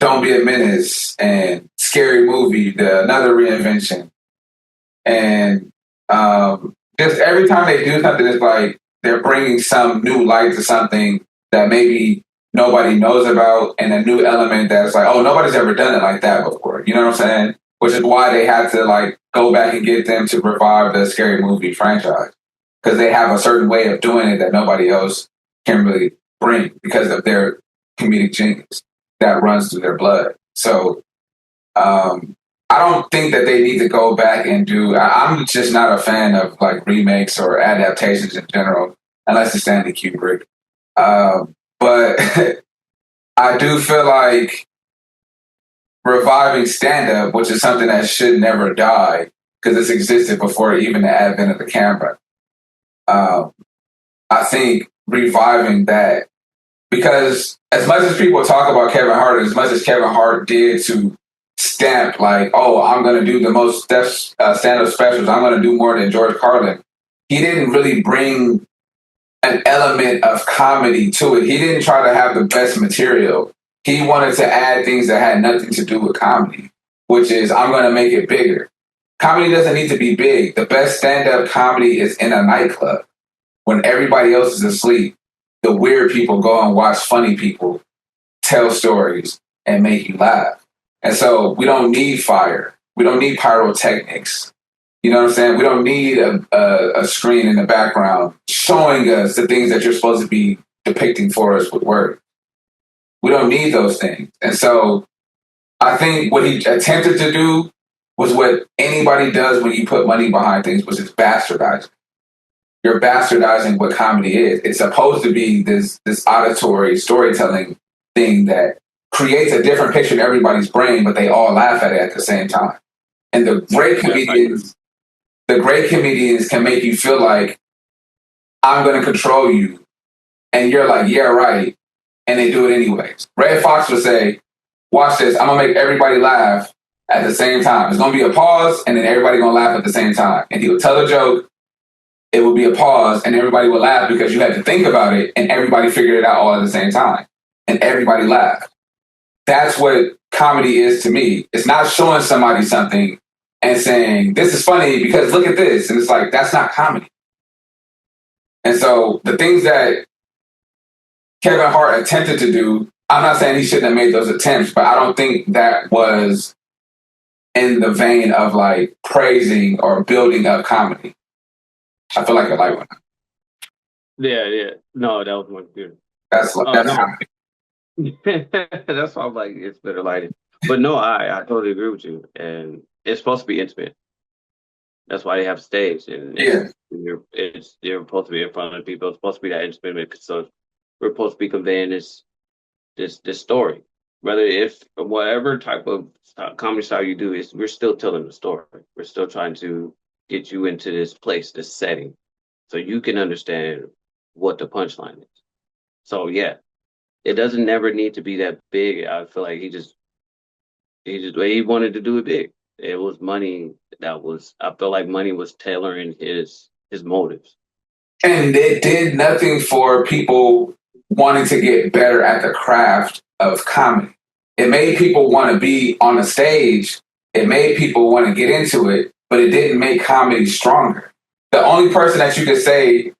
"Don't Be a Menace" and "Scary Movie," another reinvention, and just every time they do something, it's like they're bringing some new light to something that maybe nobody knows about, and a new element that's like, oh, nobody's ever done it like that before. You know what I'm saying? Which is why they had to like go back and get them to revive the Scary Movie franchise because they have a certain way of doing it that nobody else can really bring because of their comedic genius that runs through their blood. So I don't think that they need to go back and do. I'm just not a fan of like remakes or adaptations in general, unless it's Stanley Kubrick. But I do feel like reviving stand up, which is something that should never die because it's existed before even the advent of the camera. Um, I think reviving that because as much as people talk about Kevin Hart, as much as Kevin Hart did to stamp like, oh, I'm going to do the most stand-up specials, I'm going to do more than George Carlin. He didn't really bring an element of comedy to it. He didn't try to have the best material. He wanted to add things that had nothing to do with comedy, which is I'm going to make it bigger. Comedy doesn't need to be big. The best stand-up comedy is in a nightclub when everybody else is asleep. The weird people go and watch funny people tell stories and make you laugh. And so we don't need fire. We don't need pyrotechnics. You know what I'm saying? We don't need a screen in the background showing us the things that you're supposed to be depicting for us with words. We don't need those things. And so I think what he attempted to do was what anybody does when you put money behind things, which is bastardizing. You're bastardizing what comedy is. It's supposed to be this auditory storytelling thing that creates a different picture in everybody's brain, but they all laugh at it at the same time. And the great comedians can make you feel like I'm going to control you, and you're like, yeah, right, and they do it anyways. Red Fox would say, "Watch this. I'm gonna make everybody laugh at the same time. It's gonna be a pause, and then everybody gonna laugh at the same time." And he would tell a joke. It would be a pause, and everybody would laugh because you had to think about it, and everybody figured it out all at the same time, and everybody laughed. That's what comedy is to me. It's not showing somebody something and saying, this is funny because look at this. And it's like, that's not comedy. And so the things that Kevin Hart attempted to do, I'm not saying he shouldn't have made those attempts, but I don't think that was in the vein of like praising or building up comedy. I feel like a light one. Yeah. No, that was much good. That's No. comedy. That's why I'm like, it's better lighting. But no, I totally agree with you. And it's supposed to be intimate. That's why they have stage. And Yeah. you're supposed to be in front of people. It's supposed to be that intimate. So we're supposed to be conveying this story. Whether if whatever type of comedy style you do is, we're still telling the story. We're still trying to get you into this place, this setting, so you can understand what the punchline is. So yeah, it doesn't never need to be that big. I feel like he just He wanted to do it big. It was money that was. I feel like money was tailoring his motives. And it did nothing for people wanting to get better at the craft of comedy. It made people want to be on the stage. It made people want to get into it, but it didn't make comedy stronger. The only person that you could say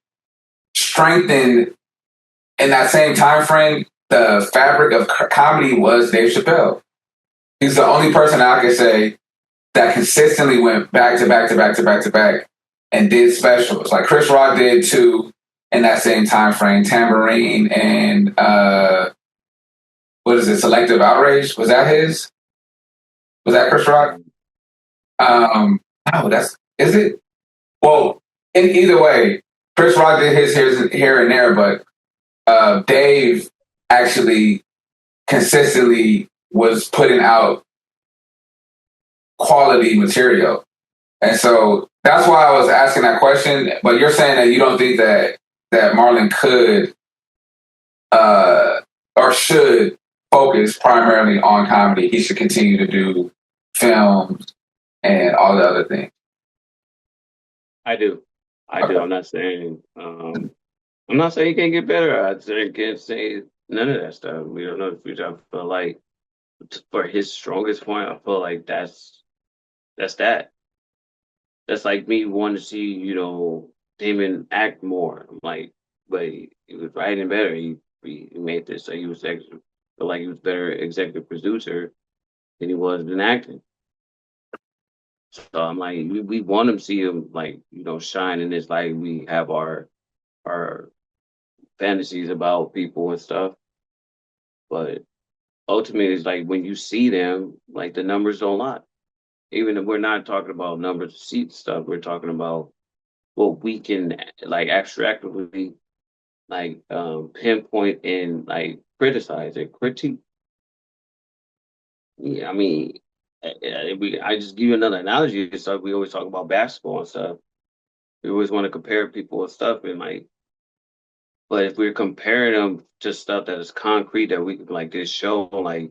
strengthened in that same time frame the fabric of comedy was Dave Chappelle. He's the only person I could say that consistently went back to back to back to back to back and did specials. Like Chris Rock did too in that same time frame. Tambourine and what is it? Selective Outrage. Was that his? Was that Chris Rock? No, that's is it? Well, in either way, Chris Rock did his here and there, but Dave actually consistently was putting out quality material. And so that's why I was asking that question. But you're saying that you don't think that Marlon could or should focus primarily on comedy. He should continue to do films and all the other things. I do. I do. Okay. I'm not saying he can't get better. Can't say none of that stuff. We don't know the future. I feel like for his strongest point, I feel like that's that. That's like me wanting to see, Damon act more. I'm like, but he was writing better. He made this. So he was feel like he was better executive producer than he was in acting. So I'm like, we want to see him like, shine in this light. We have our fantasies about people and stuff, but ultimately, it's like when you see them, like the numbers don't lie. Even if we're not talking about numbers of seat stuff, we're talking about what we can like abstractly like pinpoint and like criticize and critique. Yeah, I mean, I just give you another analogy and stuff. We always talk about basketball and stuff. We always want to compare people and stuff, and like, but if we're comparing them to stuff that is concrete that we can like this show, like,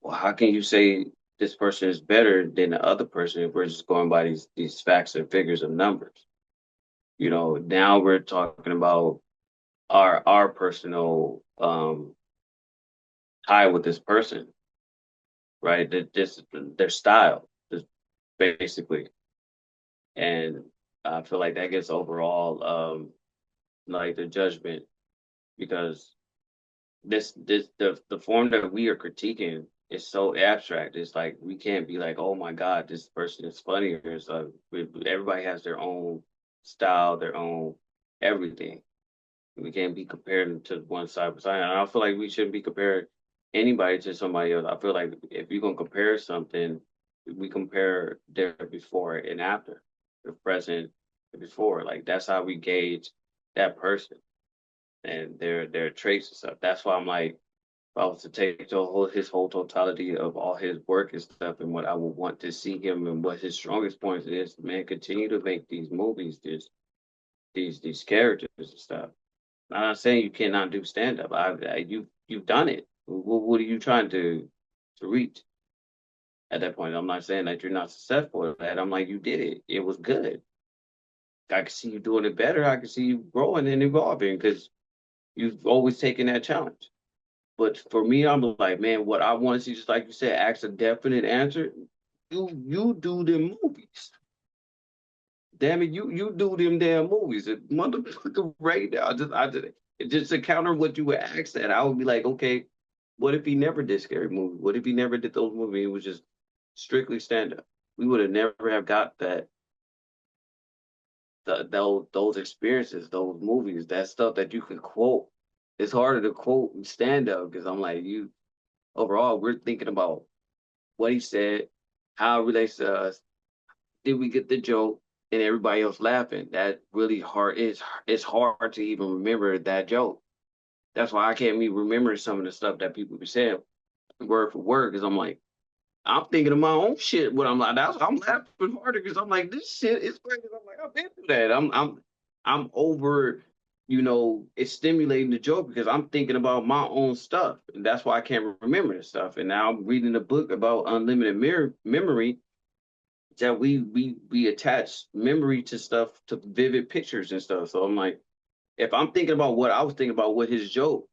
well, how can you say this person is better than the other person if we're just going by these facts and figures of numbers? Now we're talking about our personal tie with this person, right? That this their style, just basically. And I feel like that gets overall like the judgment because the form that we are critiquing is so abstract. It's like we can't be like, oh my God, this person is funnier. It's like everybody has their own style, their own everything. We can't be comparing to one side by side. And I feel like we shouldn't be comparing anybody to somebody else. I feel like if you're gonna compare something, we compare their before and after, the present and before. Like that's how we gauge that person and their traits and stuff. That's why I'm like, if I was to take his whole totality of all his work and stuff and what I would want to see him and what his strongest points is, man, continue to make these movies, these characters and stuff. I'm not saying you cannot do stand up. You've done it. What are you trying to reach at that point? I'm not saying that you're not successful at that. I'm like you did it. It was good. I can see you doing it better. I can see you growing and evolving because you've always taken that challenge. But for me, I'm like, man, what I want to see, just like you said, ask a definite answer. You do them movies. Damn it, you do them damn movies. Motherfucker, right now, just to counter what you would ask that, I would be like, okay, what if he never did scary movies? What if he never did those movies? It was just strictly stand up. We would have never have got those experiences, those movies, that stuff that you can quote. It's harder to quote stand up because I'm like you. Overall, we're thinking about what he said, how it relates to us. Did we get the joke? And everybody else laughing. That really hard. It's hard to even remember that joke. That's why I can't even remember some of the stuff that people be saying word for word because I'm like, I'm thinking of my own shit. What I'm like, I'm laughing harder because I'm like, this shit is crazy. I'm like, I've been through that. I'm over. it's stimulating the joke because I'm thinking about my own stuff, and that's why I can't remember the stuff. And now I'm reading a book about unlimited memory that we attach memory to stuff, to vivid pictures and stuff. So I'm like, if I'm thinking about what I was thinking about with his joke,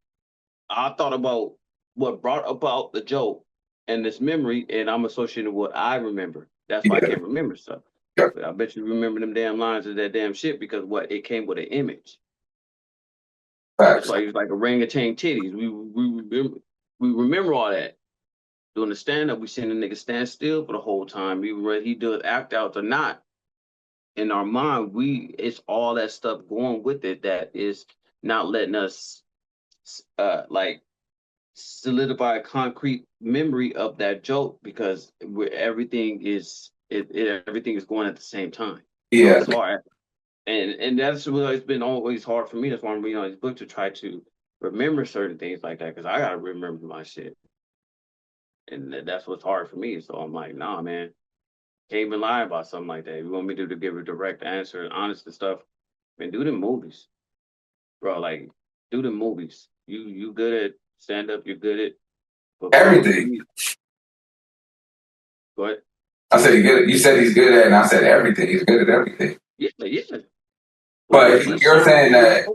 I thought about what brought about the joke and this memory, and I'm associating what I remember. That's why I Yeah. can't remember stuff. Yeah. But I bet you remember them damn lines of that damn shit because what it came with an image. That's Facts. why he was like orangutan titties. We remember all that. Doing the stand up, we seen the nigga stand still for the whole time, even whether he does act out or not. In our mind, it's all that stuff going with it that is not letting us like solidify a concrete memory of that joke because everything is going at the same time. So Yeah. it's hard. And that's what it's been always hard for me. That's why I'm reading all these books to try to remember certain things like that because I gotta remember my shit, and that's what's hard for me. So I'm like, nah, man, can't even lie about something like that. If you want me to give a direct answer and honest and stuff, man, do the movies, bro. Like, do the movies. You good at stand up. You're good at, but bro, Everything. go ahead. I said he good. You said he's good at, and I said everything. He's good at everything. Yeah, yeah. But you're saying that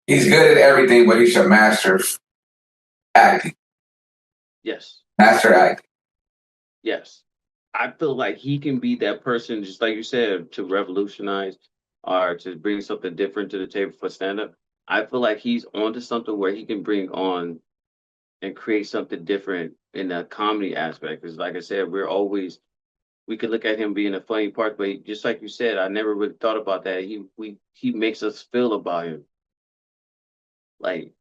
he's good at everything, but he should master acting. Yes. Master acting. Yes. I feel like he can be that person, just like you said, to revolutionize or to bring something different to the table for stand up. I feel like he's onto something where he can bring on and create something different in the comedy aspect. Because, like I said, we could look at him being a funny part, but just like you said, I never really thought about that. He makes us feel about him. Like,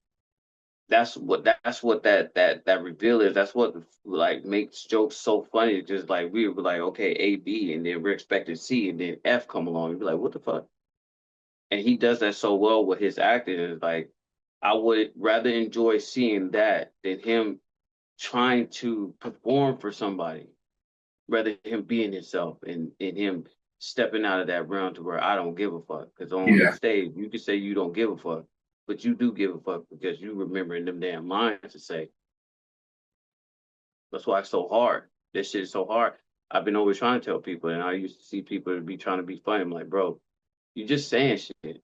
that's what that reveal is. That's what like makes jokes so funny. Just like we were like, okay, A, B, and then we're expecting C, and then F come along. You'd be like, what the fuck? And he does that so well with his acting. Is like, I would rather enjoy seeing that than him trying to perform for somebody, rather him being himself and him stepping out of that realm to where I don't give a fuck. Because on Yeah. stage, you can say you don't give a fuck, but you do give a fuck because you remembering them damn lines to say. That's why it's so hard. This shit is so hard. I've been always trying to tell people, and I used to see people be trying to be funny. I'm like, bro, you just saying shit.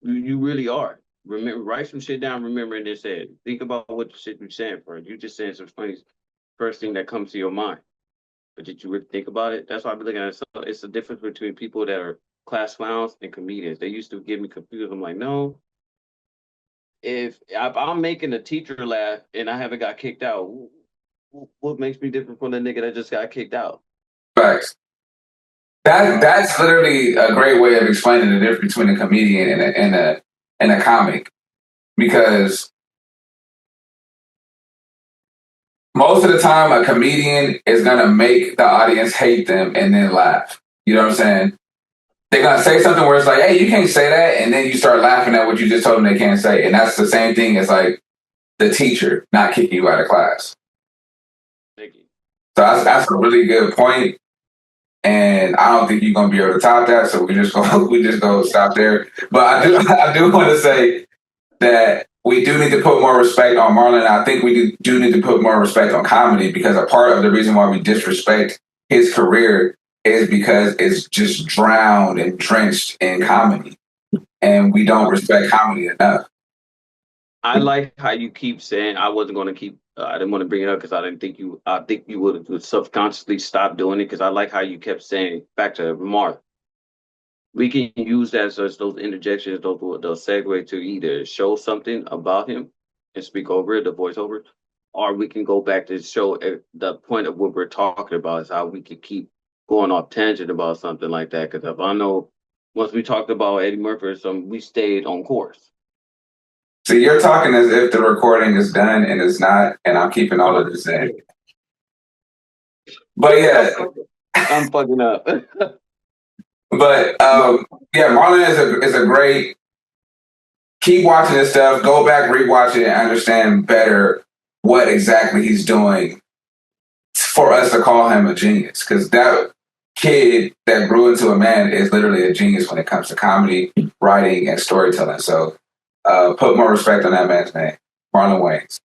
You really are. Remember, write some shit down. Remember, and then say it. Think about what the shit you're saying for. You just saying some funny first thing that comes to your mind. But did you really think about it? That's why I've been looking at it. So it's the difference between people that are class clowns and comedians. They used to get me confused. I'm like, no. If I'm making a teacher laugh and I haven't got kicked out, what makes me different from the nigga that just got kicked out? Facts. That's literally a great way of explaining the difference between a comedian and a comic. Because most of the time a comedian is gonna make the audience hate them and then laugh. You know what I'm saying? They're gonna say something where it's like, hey, you can't say that, and then you start laughing at what you just told them they can't say. And that's the same thing as like the teacher not kicking you out of class. Thank you. So that's a really good point. And I don't think you're gonna be able to top that, so we just go stop there. But I do want to say that we do need to put more respect on Marlon. I think we do need to put more respect on comedy because a part of the reason why we disrespect his career is because it's just drowned and drenched in comedy, and we don't respect comedy enough. I like how you keep saying I wasn't going to keep. I didn't want to bring it up because I didn't think you. I think you would subconsciously stop doing it because I like how you kept saying back to Mark. We can use that as those interjections, those segue to either show something about him and speak over it, the voiceover, or we can go back to show the point of what we're talking about is how we can keep going off tangent about something like that. Because if I know once we talked about Eddie Murphy or something, we stayed on course. So you're talking as if the recording is done and it's not, and I'm keeping all of this in. But yeah, I'm fucking up. but yeah, Marlon is a great. Keep watching this stuff. Go back, rewatch it, and understand better what exactly he's doing for us to call him a genius. Because kid that grew into a man is literally a genius when it comes to comedy, writing, and storytelling. So put more respect on that man's name, Marlon Wayans.